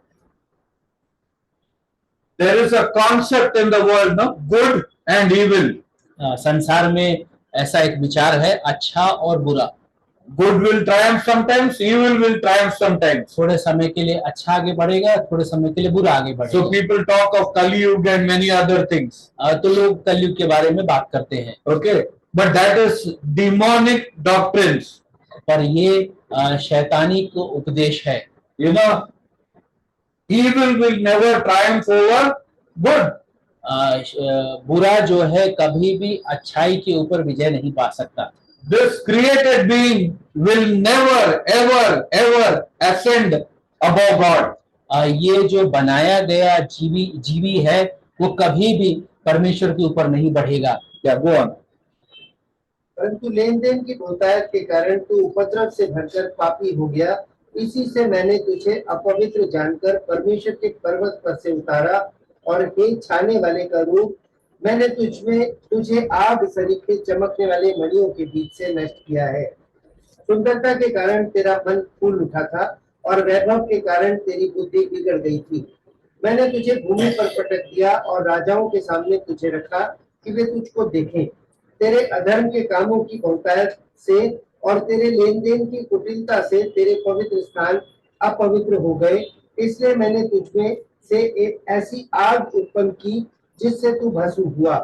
There is a concept in the world, no? Good and evil. संसार में ऐसा एक विचार है, अच्छा और बुरा. Good will triumph sometimes, evil will triumph sometimes. थोड़े समय के लिए अच्छा आगे बढ़ेगा, थोड़े समय के लिए बुरा आगे बढ़ेगा. So people talk of Kali Yuga and many other things. तो लोग कलयुग के बारे में बात करते हैं. Okay, but that is demonic doctrines. पर ये शैतानिक उपदेश है. Evil will never triumph over good. बुरा जो है कभी भी अच्छाई के ऊपर विजय नहीं पा सकता. This created being will never ever ascend above God. ये जो बनाया गया जीवी है वो कभी भी परमेश्वर के ऊपर नहीं बढ़ेगा. Yeah, go on. परंतु लेन देन की बहुतायत के कारण तू उपद्रव से भरकर पापी हो गया. इसी से मैंने तुझे अपवित्र जानकर परमेश्वर के पर्वत पर से उतारा और हे छाने वाले का रूप, मैंने तुझे आग सरीखे चमकने वाले मणियों के बीच से नष्ट किया है. सुंदरता के कारण तेरा मन फूल उठा था और वैभव के कारण तेरी बुद्धि बिगड़ गई थी. मैंने तुझे भूमि पर पटक दिया और राजाओं के सामने तुझे रखा कि वे तुझको देखें. तेरे अधर्म के कामों की बहुतायत से और तेरे लेन देन की कुटिलता से तेरे पवित्र स्थान अपवित्र हो गए. इसलिए मैंने तुझमें से एक ऐसी आग उत्पन्न की जिससे तू भस्म हुआ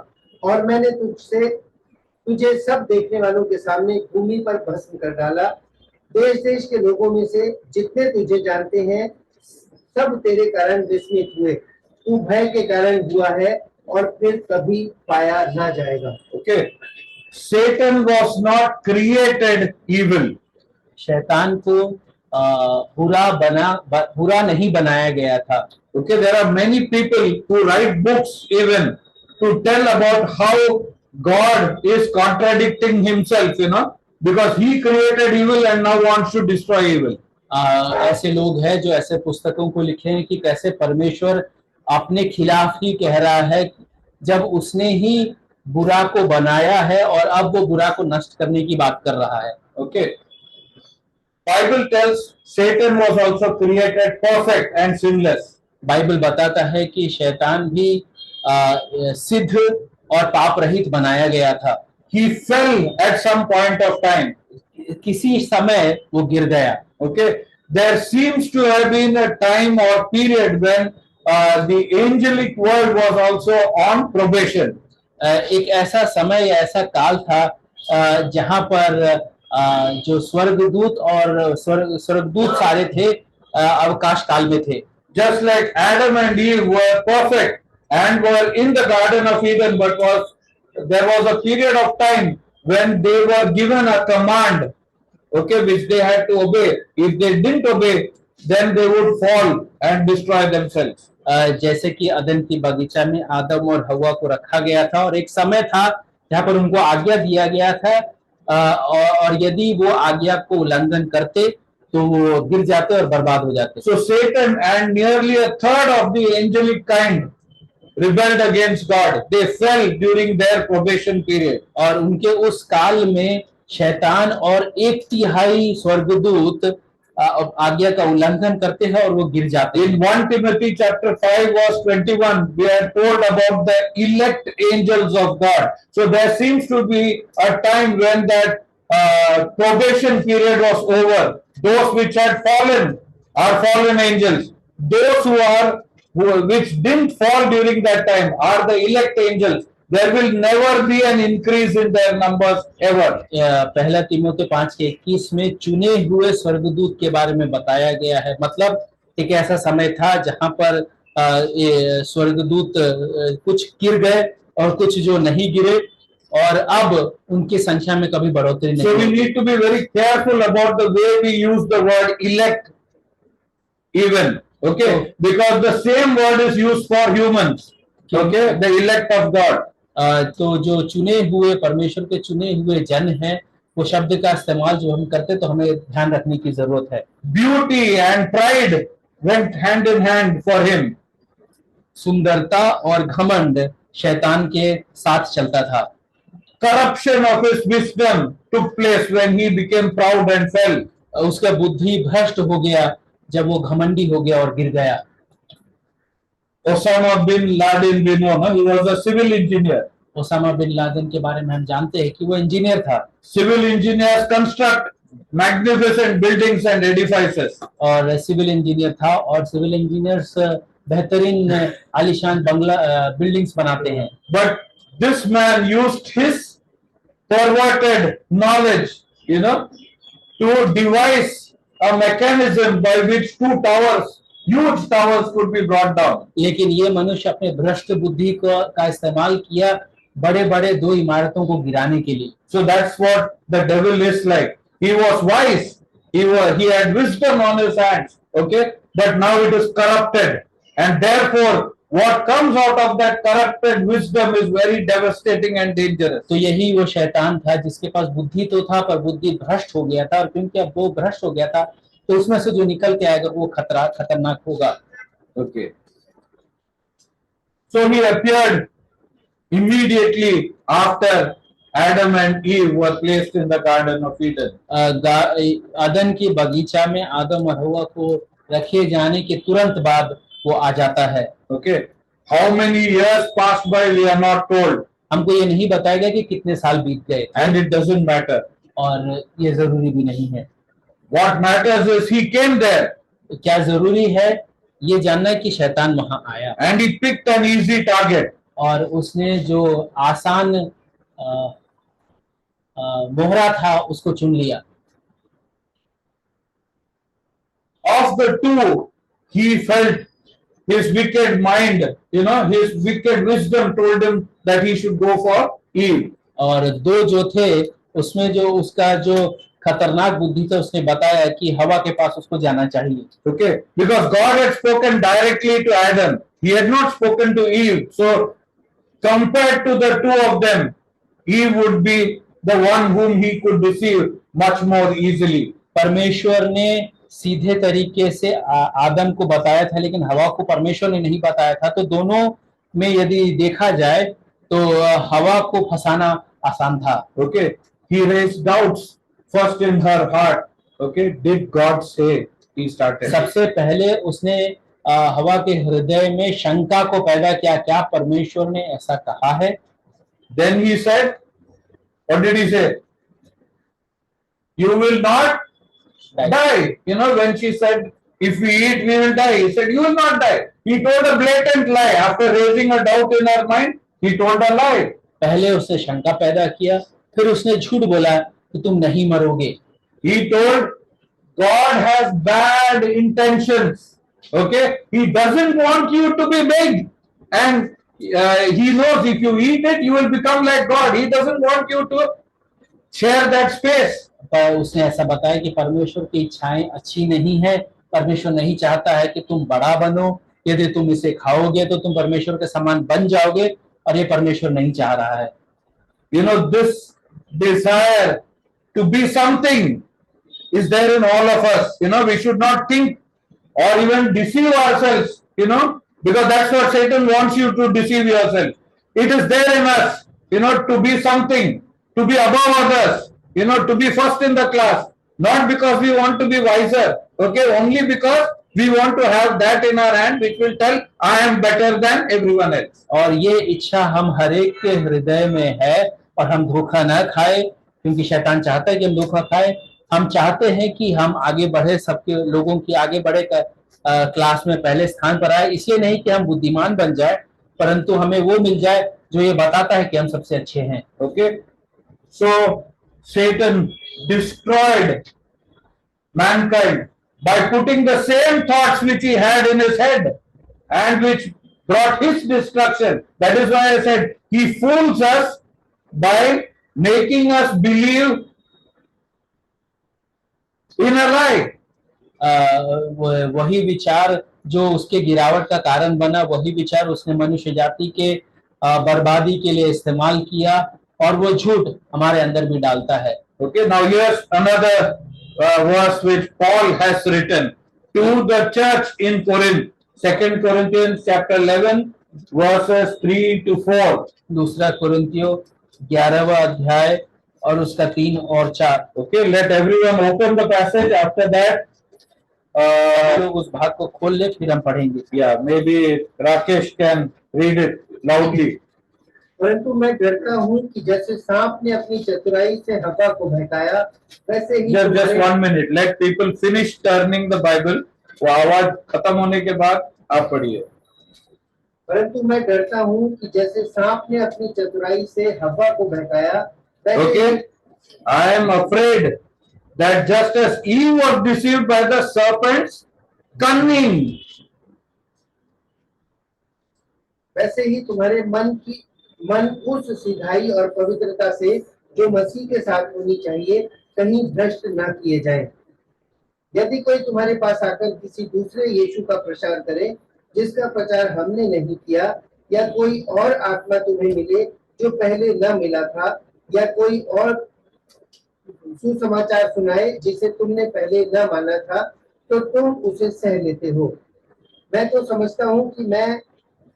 और मैंने तुझे सब देखने वालों के सामने भूमि पर भस्म कर डाला. देश देश के लोगों में से जितने तुझे जानते हैं सब तेरे कारण विस्मित हुए. तू भय के कारण हुआ है और फिर कभी पाया ना जाएगा. Okay. Satan was not created evil. शैतान को बुरा नहीं बनाया गया था. Okay, there are many people who write books even to tell about how God is contradicting himself, because he created evil and now wants to destroy evil. ऐसे लोग हैं जो ऐसे पुस्तकों को लिखे हैं कि कैसे परमेश्वर अपने खिलाफ ही कह रहा है, जब उसने ही बुरा को बनाया है और अब वो बुरा को नष्ट करने की बात कर रहा है। Okay. Bible tells Satan was also created perfect and sinless. Bible बताता है कि शैतान भी सिद्ध और पाप रहित बनाया गया था। He fell at some point of time. किसी समय वो गिर गया। Okay. There seems to have been a time or period when the angelic world was also on probation. एक ऐसा समय या ऐसा काल था जहां पर जो स्वर्गदूत और स्वर्गदूत सारे थे अवकाश काल में थे। Just like Adam and Eve were perfect and were in the Garden of Eden, but there was a period of time when they were given a command, okay, which they had to obey. If they didn't obey, then they would fall and destroy themselves. जैसे कि अदन की बगीचा में आदम और हवा को रखा गया था और एक समय था जहाँ पर उनको आज्ञा दिया गया था और यदि वो आज्ञा को उल्लंघन करते तो वो गिर जाते और बर्बाद हो जाते। So Satan and nearly a third of the angelic kind rebelled against God. They fell during their probation period. और उनके उस काल में शैतान और 1/3 स्वर्गदूत आज्ञा का उल्लंघन करते हैं और वो गिर जाते हैं। In 1 Timothy chapter 5 verse 21, we are told about the elect angels of God. So there seems to be a time when that probation period was over. Those which had fallen are fallen angels. Those which didn't fall during that time are the elect angels. There will never be an increase in their numbers ever. पहला तीमुथियुस 5:21 में चुने हुए स्वर्गदूत के बारे में बताया गया है। मतलब एक ऐसा समय था जहां पर ये स्वर्गदूत कुछ गिर गए और कुछ जो नहीं गिरे और अब उनकी संख्या में कभी बढ़ोतरी नहीं। So we need to be very careful about the way we use the word elect even, okay, because the same word is used for humans, okay, the elect of God. तो जो चुने हुए परमेश्वर के चुने हुए जन हैं वो शब्द का इस्तेमाल जो हम करते तो हमें ध्यान रखने की जरूरत है। Beauty and pride went hand in hand for him. सुंदरता और घमंड शैतान के साथ चलता था। Corruption of his wisdom took place when he became proud and fell. उसका बुद्धि भ्रष्ट हो गया जब वो घमंडी हो गया और गिर गया। Osama bin Laden, we know, he was a civil engineer. Osama bin Laden के बारे में हम जानते हैं कि वो इंजीनियर था। Civil engineers construct magnificent buildings and edifices. और सिविल इंजीनियर था और सिविल इंजीनियर्स बेहतरीन आलीशान बंगला बिल्डिंग्स बनाते हैं। But this man used his perverted knowledge, to devise a mechanism by which huge towers could be brought down. लेकिन ये मनुष्य अपने भ्रष्ट बुद्धि का इस्तेमाल किया बड़े बड़े 2 इमारतों को गिराने के लिए। So that's what the devil is like. He was wise. He had wisdom on his hands. Okay, but now it is corrupted, and therefore what comes out of that corrupted wisdom is very devastating and dangerous. तो यही वो शैतान था जिसके पास बुद्धि तो था पर बुद्धि भ्रष्ट हो गया था और क्योंकि अब वो भ्रष्ट हो गया था तो उसमें से जो निकल के आएगा वो खतरनाक होगा। Okay. So he appeared immediately after Adam and Eve were placed in the Garden of Eden. अदन की बगीचा में आदम और हवा को रखे जाने के तुरंत बाद वो आ जाता है। Okay. How many years passed by we are not told. हमको ये नहीं बताया गया कि कितने साल बीत गए। And it doesn't matter. और ये जरूरी भी नहीं है। What matters is he came there. क्या जरूरी है ये जानना कि शैतान वहां आया। And he picked an easy target. और उसने जो आसान मोहरा था उसको चुन लिया। Of the two, he felt his wicked mind, his wicked wisdom told him that he should go for Eve. और 2 जो थे उसमें जो उसका जो खतरनाक बुद्धि था उसने बताया कि हवा के पास उसको जाना चाहिए। Okay, because God had spoken directly to Adam. He had not spoken to Eve. So compared to the two of them, Eve would be the one whom he could deceive much more easily. परमेश्वर ने सीधे तरीके से आदम को बताया था, लेकिन हवा को परमेश्वर ने नहीं बताया था। तो दोनों में यदि देखा जाए तो हवा को फंसाना आसान था। Okay, he raised doubts first in her heart. Okay, did God say? He started. सबसे पहले उसने हवा के हृदय में शंका को पैदा किया, क्या परमेश्वर ने ऐसा कहा है? Then he said, what did he say? You will not die. You know, when she said, if we eat, we will die. He said, you will not die. He told a blatant lie. After raising a doubt in her mind, he told a lie. पहले उसने शंका पैदा किया, फिर उसने झूठ बोला कि तुम नहीं मरोगे। He told God has bad intentions. Okay, He doesn't want you to be big, and He knows if you eat it, you will become like God. He doesn't want you to share that space. पर उसने ऐसा बताया कि परमेश्वर की इच्छाएं अच्छी नहीं है, परमेश्वर नहीं चाहता है कि तुम बड़ा बनो, यदि तुम इसे खाओगे तो तुम परमेश्वर के समान बन जाओगे, और ये परमेश्वर नहीं चाह रहा है। You know, this desire to be something is there in all of us. You know, we should not think or even deceive ourselves, you know, because that's what Satan wants you to deceive yourself. It is there in us, you know, to be something, to be above others, you know, to be first in the class, not because we want to be wiser, okay, only because we want to have that in our hand which will tell I am better than everyone else. और ये इच्छा हम हर एक के हृदय में है, और हम धोखा न खाए, क्योंकि शैतान चाहता है कि हम धोखा खाए। हम चाहते हैं कि हम आगे बढ़े, सबके लोगों की आगे बढ़े, क्लास में पहले स्थान पर आए, इसलिए नहीं कि हम बुद्धिमान बन जाए, परंतु हमें वो मिल जाए जो ये बताता है कि हम सबसे अच्छे हैं। Okay, so Satan destroyed mankind by putting the same thoughts which he had in his head and which brought his destruction. That is why I said he fools us by making us believe in a lie. वही विचार जो उसके गिरावट का कारण बना, वही विचार उसने मनुष्य जाति के बर्बादी के लिए इस्तेमाल किया, और वो झूठ हमारे अंदर भी डालता है। Okay, now here's another verse which Paul has written to the church in Corinth. 2 Corinthians chapter 11 verses 3 to 4. दूसरा कुरिन्थियों 11वां अध्याय और उसका 3 और 4। Okay, let everyone open the passage. After that, लोग उस भाग को खोल ले, फिर हम पढ़ेंगे। yeah, maybe Rakesh can read it loudly. परंतु मैं डरता हूँ कि जैसे सांप ने अपनी चतुराई से हवा को बहकाया, वैसे ही Just 1 minute. Let people finish turning the Bible. वो आवाज खत्म होने के बाद आप पढ़िए। परंतु मैं डरता हूँ कि जैसे सांप ने अपनी चतुराई से हवा को बहकाया, वैसे Okay, I am afraid that just as Eve was deceived by the serpent's cunning, वैसे ही तुम्हारे मन उस सिधाई और पवित्रता से जो मसीह के साथ होनी चाहिए कहीं भ्रष्ट ना किए जाए। यदि कोई तुम्हारे पास आकर किसी दूसरे यीशु का प्रचार करे जिसका प्रचार हमने नहीं किया, या कोई और आत्मा तुम्हें मिले जो पहले न मिला था, या कोई और सुसमाचार सुनाए जिसे तुमने पहले न माना था, तो तुम उसे सह लेते हो। मैं तो समझता हूँ कि मैं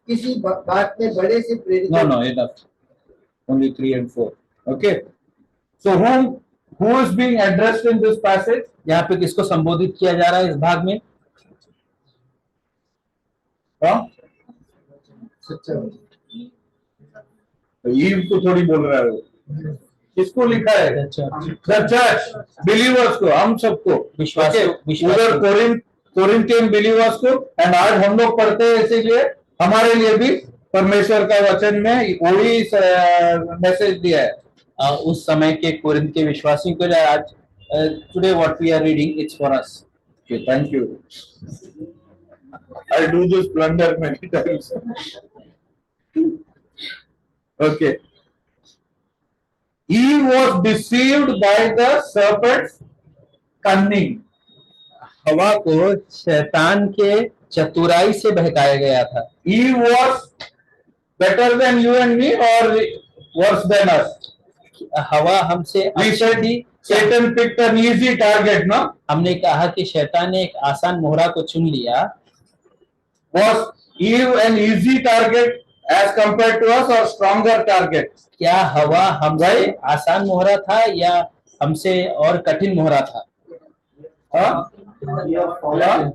किसी बात में बड़े से प्रेरित no, enough. Only 3 and 4. Okay. So who is being addressed in this passage? यहाँ पे किसको संबोधित किया जा रहा है इस भाग में? हाँ? ईव को थोड़ी बोल रहा है वो। किसको लिखा है? The church, believers को, हम सबको। उधर कोरिंथियन बिलीवर्स को, एंड आज हम लोग पढ़ते हैं, इसीलिए हमारे लिए भी परमेश्वर का वचन में वही मैसेज दिया है। उस समय के कोरिन्थ के विश्वासियों के लिए आज today what we are reading it's for us. Okay, thank you. I do this blunder many times. Okay. Eve was deceived by the serpent's cunning. हवा को शैतान के चतुराई से बहकाया गया था। Eve was better than you and me or worse than us? हवा हमसे अच्छी थी Satan picked an easy target, no? हमने कहा कि शैतान ने एक आसान मोहरा को चुन लिया। Was Eve an easy target as compared to us or stronger target? क्या हवा हमसे आसान मोहरा था या हमसे और कठिन मोहरा था? Huh? Yeah.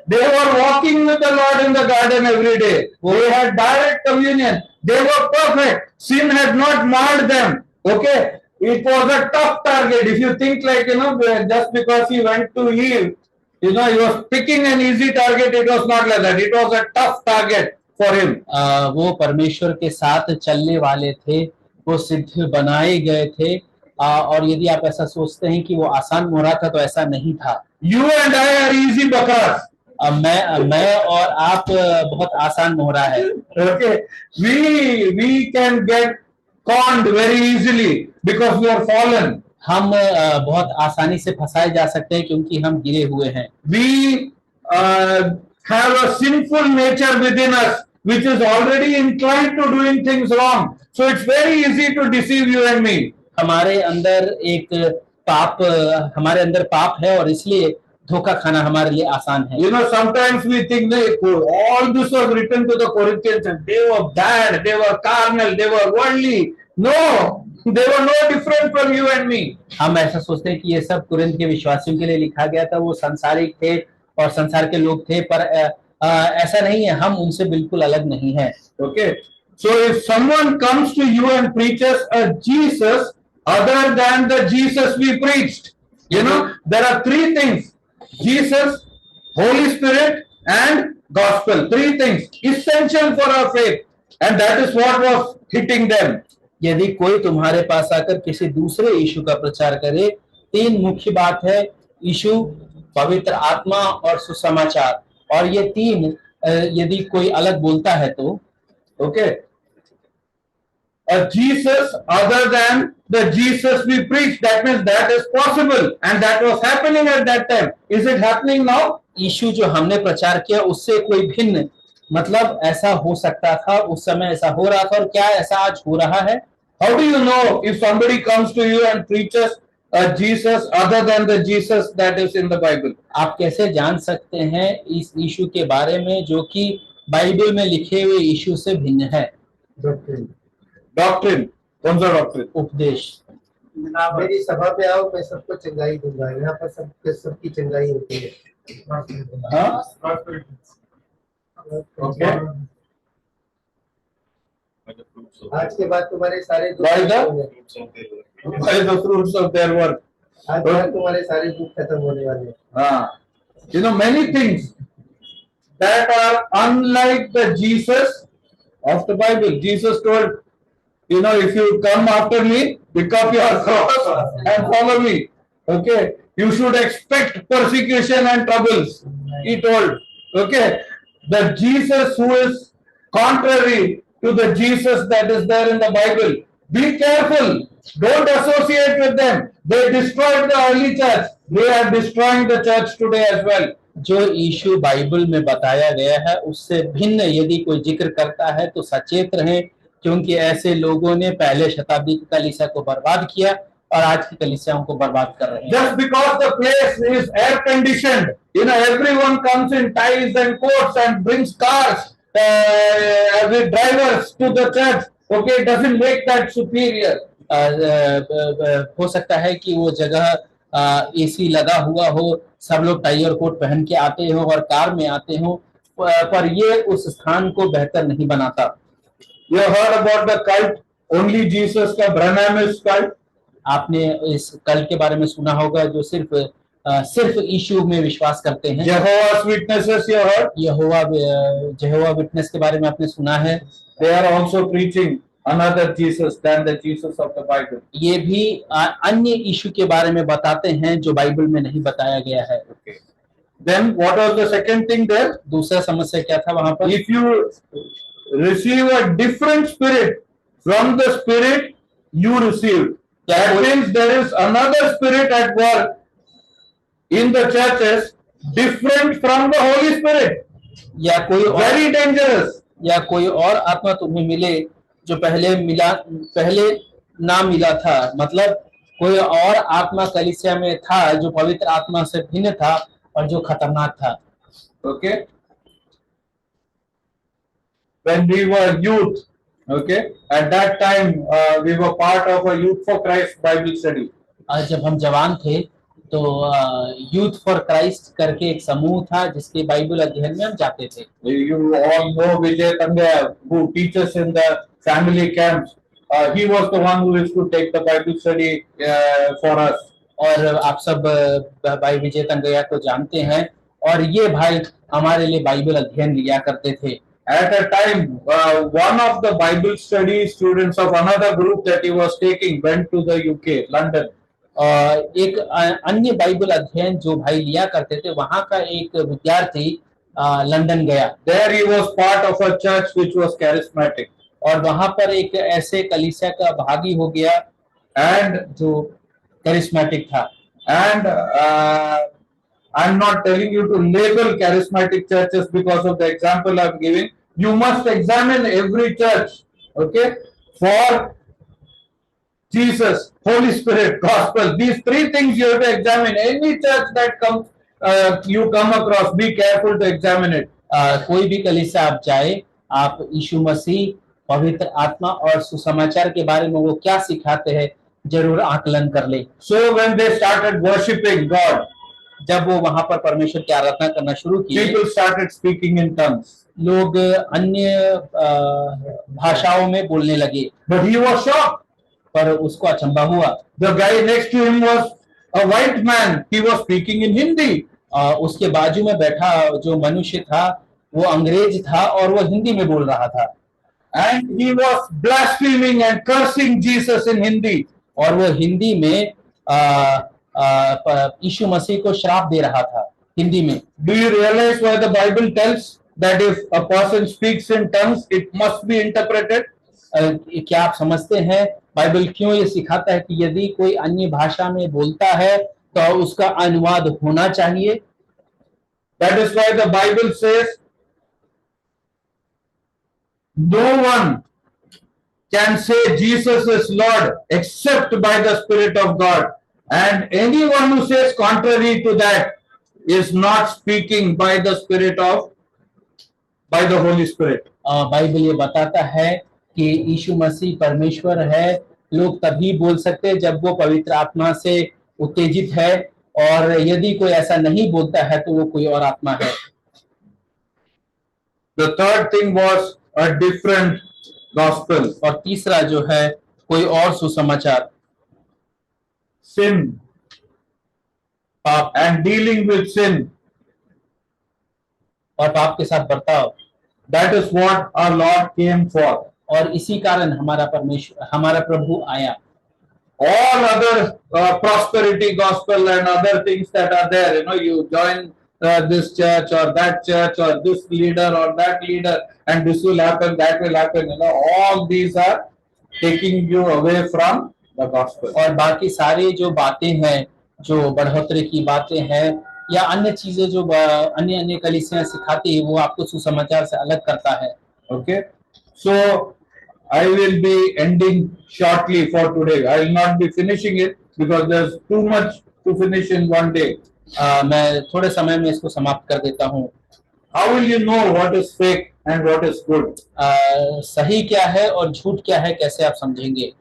They were walking with the Lord in the garden every day. They had direct communion. They were perfect. Sin had not marred them. Okay? It was a tough target. If you think like, just because he went to Eve, he was picking an easy target. It was not like that. It was a tough target for him. वो परमेश्वर के साथ चलने वाले थे, वो सिद्ध बनाए गए थे। और यदि आप ऐसा सोचते हैं कि वो आसान मोहरा था, तो ऐसा नहीं था। You and I are easy bakars. मैं और आप बहुत आसान मोहरा है। Okay, we can get conned very easily because we are fallen. हम बहुत आसानी से फंसाए जा सकते हैं क्योंकि हम गिरे हुए हैं। We have a sinful nature within us, which is already inclined to doing things wrong. So it's very easy to deceive you and me. हमारे अंदर पाप है और इसलिए धोखा खाना हमारे लिए आसान है। Sometimes we think that all this was written to the Corinthians and they were bad, they were carnal, they were worldly. No, they were no different from you and me. हम ऐसा सोचते हैं कि ये सब कुरिन्थ के विश्वासियों के लिए लिखा गया था, वो संसारिक थे और संसार के लोग थे, पर ऐसा नहीं है, हम उनसे बिल्कुल अलग नहीं है। Okay, so if someone comes to you and preaches a Jesus other than the Jesus we preached, there are three things: Jesus, Holy Spirit, and Gospel. Three things essential for our faith, and that is what was hitting them. यदि कोई तुम्हारे पास आकर किसी दूसरे यीशु का प्रचार करे, तीन मुख्य बात है: यीशु, पवित्र आत्मा और सुसमाचार। और ये तीन यदि कोई अलग बोलता है तो okay, a Jesus other than the Jesus we preach, that means that is possible and that was happening at that time. Is it happening now? यीशु जो हमने प्रचार किया उससे कोई भिन्न, मतलब ऐसा हो सकता था, उस समय ऐसा हो रहा था, और क्या ऐसा आज हो रहा है? How do you know if somebody comes to you and preaches a Jesus other than the Jesus that is in the Bible? आप कैसे जान सकते हैं इस यीशु के बारे में जो कि बाइबल में लिखे हुए यीशु से भिन्न है? डॉक्ट्रिन। कौन सा डॉक्ट्रिन? उपदेश। मेरी सभा पे आओ, मैं सबको चंगाई दूंगा। यहाँ पर सबकी चंगाई होती है। ओके, आज के बाद तुम्हारे सारे दुख By the होंगे। fruits of their work. आज के बाद तुम्हारे सारे दुख खत्म होने वाले हैं। Many things that are unlike the Jesus of the Bible. Jesus told, if you come after me, pick up your cross and follow me. Okay, you should expect persecution and troubles. He told. Okay, the Jesus who is contrary to the Jesus that is there in the Bible, be careful. Don't associate with them. They destroyed the early church. They are destroying the church today as well. जो यीशु Bible में बताया गया है उससे भिन्न यदि कोई जिक्र करता है तो सचेत रहें, क्योंकि ऐसे लोगों ने पहले शताब्दी की कलीसिया को बर्बाद किया और आज की कलीसियाओं को बर्बाद कर रहे हैं। Just because the place is air conditioned, everyone comes in ties and coats and brings cars with drivers to the church. Okay, it doesn't make that superior. हो सकता है कि वो जगह एसी लगा हुआ हो, सब लोग टाई और कोट पहन के आते हो और कार में आते हो, पर ये उस स्थान को बेहतर नहीं बनाता। You heard about the cult only Jesus का Branhamist cult? आपने इस कल्ट के बारे में सुना होगा जो सिर्फ यीशु में विश्वास करते हैं। Jehovah's Witnesses you heard? Jehovah witness के बारे में आपने सुना है। They are also preaching another Jesus than the Jesus of the Bible. ये भी अन्य यीशु के बारे में बताते हैं जो बाइबल में नहीं बताया गया है। Okay. Then what was the second thing there? दूसरा समस्या क्या था वहां पर? If you receive a different spirit from the spirit you received, that means there is another spirit at work in the churches different from the Holy Spirit. या कोई Very dangerous. या कोई और आत्मा तुम्हें मिले जो पहले ना मिला था, मतलब कोई और आत्मा कलीसिया में था जो पवित्र आत्मा से भिन्न था और जो खतरनाक था। Okay. When we were youth, okay, at that time we were part of a Youth for Christ Bible study. आज जब हम जवान थे तो यूथ फॉर क्राइस्ट करके एक समूह था जिसके बाइबल अध्ययन में हम जाते थे। You all know Vijay Tangaya, who teaches in the family camps. He was the one who used to take the Bible study for us. और आप सब भाई विजय तंगया को जानते हैं और ये भाई हमारे लिए बाइबल अध्ययन लिया करते थे। At a time, one of the Bible study students of another group that he was taking went to the UK, London. एक अन्य बाइबल अध्ययन जो भाई लिया करते थे वहां का एक विद्यार्थी लंदन गया। There he was part of a church which was charismatic. और वहां पर एक ऐसे कलीसिया का भागी हो गया And जो करिश्मेटिक था। And I'm not telling you to label charismatic churches because of the example I'm giving. You must examine every church, okay, for Jesus, Holy Spirit, Gospel. These three things you have to examine. Any church that comes, you come across, be careful to examine it. कोई भी कलीसिया आप जाए, आप यीशु मसीह, पवित्र आत्मा और सुसमाचार के बारे में वो क्या सिखाते हैं जरूर आकलन कर ले। So when they started worshiping God, जब वो वहां पर परमेश्वर की आराधना करना शुरू किए, people started speaking in tongues. लोग अन्य भाषाओं में बोलने लगे। But he was shocked. पर उसको अचंभा हुआ। The guy next to him was a white man. He was speaking in Hindi. उसके बाजू में बैठा जो मनुष्य था वो अंग्रेज था और वो हिंदी में बोल रहा था। And he was blaspheming and cursing Jesus in Hindi. और वो हिंदी में यीशु मसीह को श्राप दे रहा था हिंदी में। Do you realize why the Bible tells that if a person speaks in tongues, it must be interpreted? क्या आप समझते हैं बाइबल क्यों ये सिखाता है कि यदि कोई अन्य भाषा में बोलता है तो उसका अनुवाद होना चाहिए? That is why the Bible says, no one can say Jesus is Lord except by the Spirit of God. And anyone who says contrary to that is not speaking by the Spirit of, by the Holy Spirit. Bible ये बताता है कि यीशु मसीह परमेश्वर है। लोग तभी बोल सकते हैं जब वो पवित्र आत्मा से उत्तेजित है और यदि कोई ऐसा नहीं बोलता है तो वो कोई और आत्मा है। The third thing was a different gospel. और तीसरा जो है कोई और सुसमाचार। Sin, पाप, and dealing with sin. और पाप के साथ बर्ताव। That is what our Lord came for. और इसी कारण हमारा प्रभु आया। All other prosperity gospel and other things that are there, you join this church or that church or this leader or that leader and this will happen, that will happen, all these are taking you away from the gospel. और बाकी सारी जो बातें हैं, जो बढ़ोतरी की बातें हैं या अन्य चीजें जो अन्य कलीसियां सिखाती है वो आपको सुसमाचार से अलग करता है। Okay, so I will be ending shortly for today. I will not be finishing it because there's too much to finish in one day. मैं थोड़े समय में इसको समाप्त कर देता हूँ। How will you know what is fake and what is good? सही क्या है और झूठ क्या है कैसे आप समझेंगे?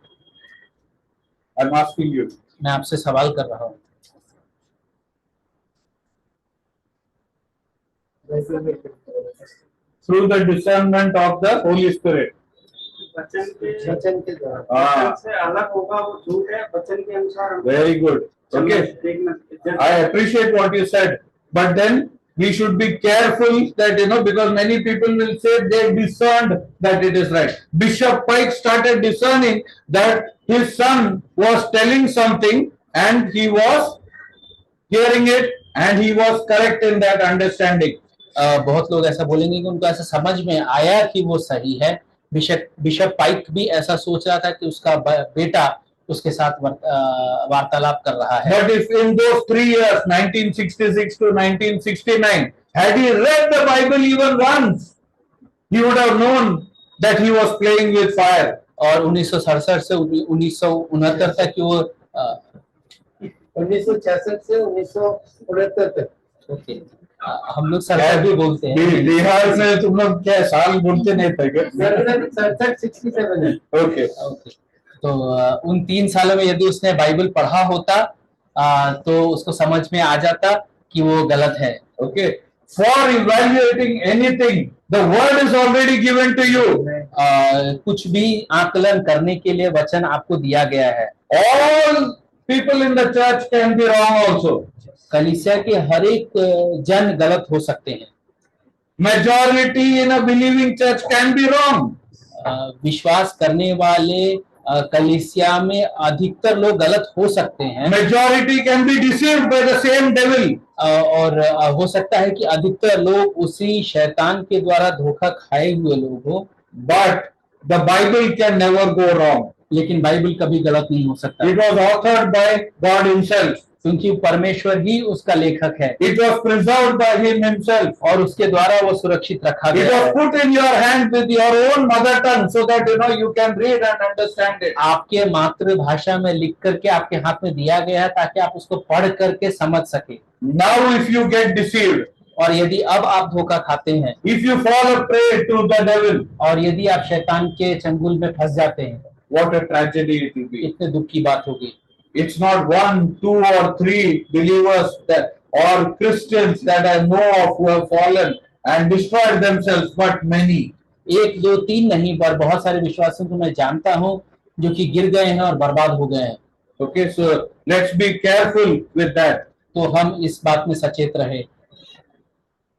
I'm asking you. मैं आपसे सवाल कर रहा हूँ। Through the discernment of the Holy Spirit. वचन के द्वारा से अलग होगा वो झूठ है, वचन के अनुसार। Very good. Okay. I appreciate what you said, but then we should be careful that because many people will say they discerned that it is right. Bishop Pike started discerning that his son was telling something and he was hearing it and he was correct in that understanding. बहुत लोग ऐसा बोलेंगे कि उनको ऐसा समझ में आया कि वो सही है। बिशप पाइक भी ऐसा सोच रहा था कि उसका बेटा उसके साथ वार्तालाप कर रहा है। But if in those 3 years, 1966 to 1969, had he read the Bible even once, he would have known that he was playing with fire. और 1967 से 1969 तक वो 1966 से 1969 तक। ओके, हम लोग सरसठ भी बोलते हैं। बिहार में तुम लोग क्या साल बोलते नहीं थे क्या? 67 है। ओके, ओके, तो उन 3 सालों में यदि उसने बाइबल पढ़ा होता तो उसको समझ में आ जाता कि वो गलत है। okay. For evaluating anything, the word is already given to you. कुछ भी आकलन करने के लिए वचन आपको दिया गया है। All people in the church can be wrong also. कलीसिया के हर एक जन गलत हो सकते हैं। Majority in a believing church can be wrong. विश्वास करने वाले कलीसिया में अधिकतर लोग गलत हो सकते हैं। Majority can be deceived by the same devil. और हो सकता है कि अधिकतर लोग उसी शैतान के द्वारा धोखा खाए हुए लोग हो। But the Bible can never go wrong. लेकिन बाइबल कभी गलत नहीं हो सकता। It was authored by God himself. क्योंकि परमेश्वर ही उसका लेखक है। It was preserved by him himself. और उसके द्वारा वो सुरक्षित रखा It गया was है। put in your hand with your own mother tongue so that you can read and understand it. आपके मातृभाषा में लिख करके आपके हाथ में दिया गया है ताकि आप उसको पढ़ करके समझ सके। Now if you get deceived, और यदि अब आप धोखा खाते हैं, if you fall a prey to the devil, और यदि आप शैतान के चंगुल में फंस जाते हैं, what a tragedy it will be. इतने दुख की बात होगी। It's not 1, 2 or 3 believers that or Christians that I know of who have fallen and destroyed themselves, but many. 1, 2, 3 नहीं, पर बहुत सारे विश्वासियों को मैं जानता हूँ जो कि गिर गए हैं और बर्बाद हो गए हैं। Okay, so let's be careful with that. तो हम इस बात में सचेत रहे।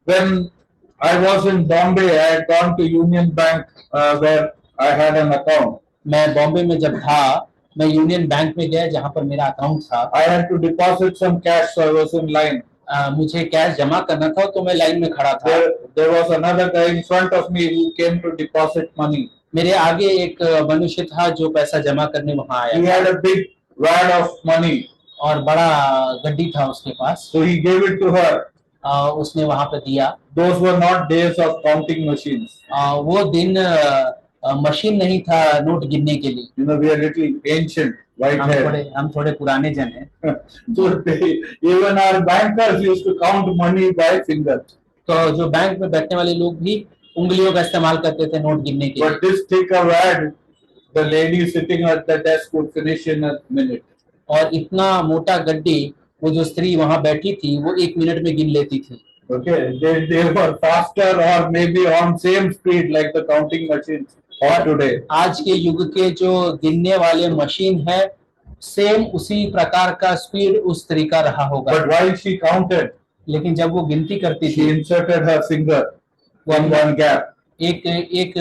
When I was in Bombay, I had gone to Union Bank where I had an account. मैं बॉम्बे में जब था, मैं यूनियन बैंक में गया जहाँ पर मेरा अकाउंट था। I had to deposit some cash, so I was in line. मुझे कैश जमा करना था तो मैं लाइन में खड़ा था। There was another guy in front of me who came to deposit money. मेरे आगे एक मनुष्य था जो पैसा जमा करने वहां आया। He had a big wad of money. और बड़ा गड्डी था उसके पास। So he gave it to her. उसने वहां पे दिया। Those were not days of counting machines. वो दिन मशीन नहीं था नोट गिनने के लिए। You know, we are little ancient, white hair. हम थोड़े पुराने जन हैं। So even our bankers used to count money by fingers. तो जो बैंक में बैठने वाले लोग भी उंगलियों का इस्तेमाल करते थे नोट गिनने के लिए। But this thick wad, the lady sitting at the desk would finish in a minute. और इतना मोटा गड्डी वो जो स्त्री वहां बैठी थी वो 1 मिनट में गिन लेती थी। Okay, they were faster or maybe on same speed like the counting machines of today. आज के युग के जो गिनने वाले मशीन है सेम उसी प्रकार का स्पीड उस स्त्री का रहा होगा। But while she counted, लेकिन जब वो गिनती करती she थी, inserted her finger in one gap. एक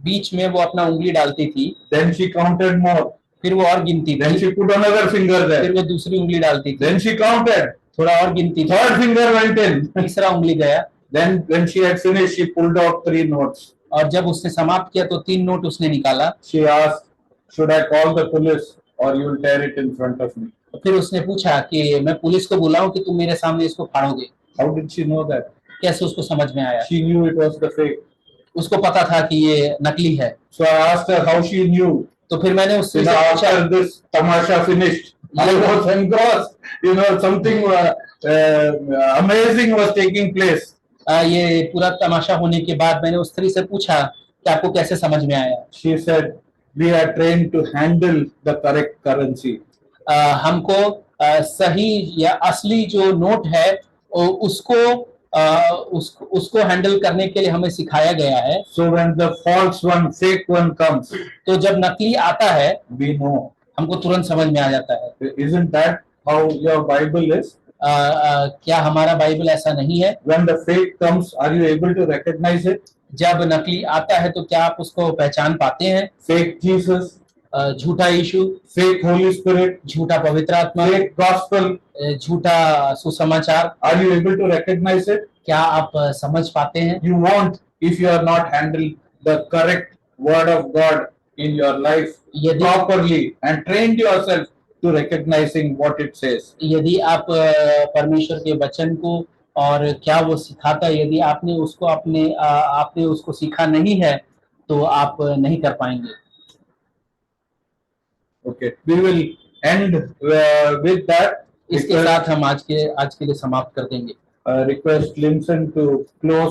बीच में वो अपना उंगली डालती थी। Then she counted more. फिर वो और गिनती Then थी। she put another finger फिर there. वो दूसरी उंगली डालती थी। Then she counted. थोड़ा और गिनती थी। Third finger went in. तीसरा उंगली गया। Then when she had finished, she pulled out 3 notes. और जब उसने समाप्त किया तो 3 नोट उसने निकाला। She asked, "Should I call the police or you will tear it in front of me?" फिर उसने पूछा कि मैं पुलिस को बुलाऊं कि तुम मेरे सामने इसको फाड़ोगे। How did she know that? कैसे उसको समझ में आया? She knew it was the fake. उसको पता था कि ये नकली है। So I asked her how she knew. तो फिर मैंने उससे You know, पूछा। after this tamasha finished, I was engrossed. You know, something amazing was taking place. ये पूरा तमाशा होने के बाद मैंने उस स्त्री से पूछा कि आपको कैसे समझ में आया? She said, "We are trained to handle the correct currency." हमको सही या असली जो नोट है उसको हैंडल करने के लिए हमें सिखाया गया है। So when the false one, fake one comes, तो जब नकली आता है we know. हमको तुरंत समझ में आ जाता है। Isn't that how your Bible is? क्या हमारा बाइबल ऐसा नहीं है? When the fake comes, are you able to recognize it? जब नकली आता है तो क्या आप उसको पहचान पाते हैं? Fake Jesus, झूठा यीशु, fake Holy Spirit, झूठा पवित्र आत्मा, fake gospel. झूठा सुसमाचार, Are you able to recognize it? क्या आप समझ पाते हैं? You won't if you are not handling the correct word of God in your life properly and trained yourself to recognizing what it says. यदि आप परमेश्वर के वचन को और क्या वो सिखाता है यदि आपने उसको सीखा नहीं है तो आप नहीं कर पाएंगे। Okay, we will end with that. इसके साथ हम आज के लिए समाप्त कर देंगे। Request Limson to close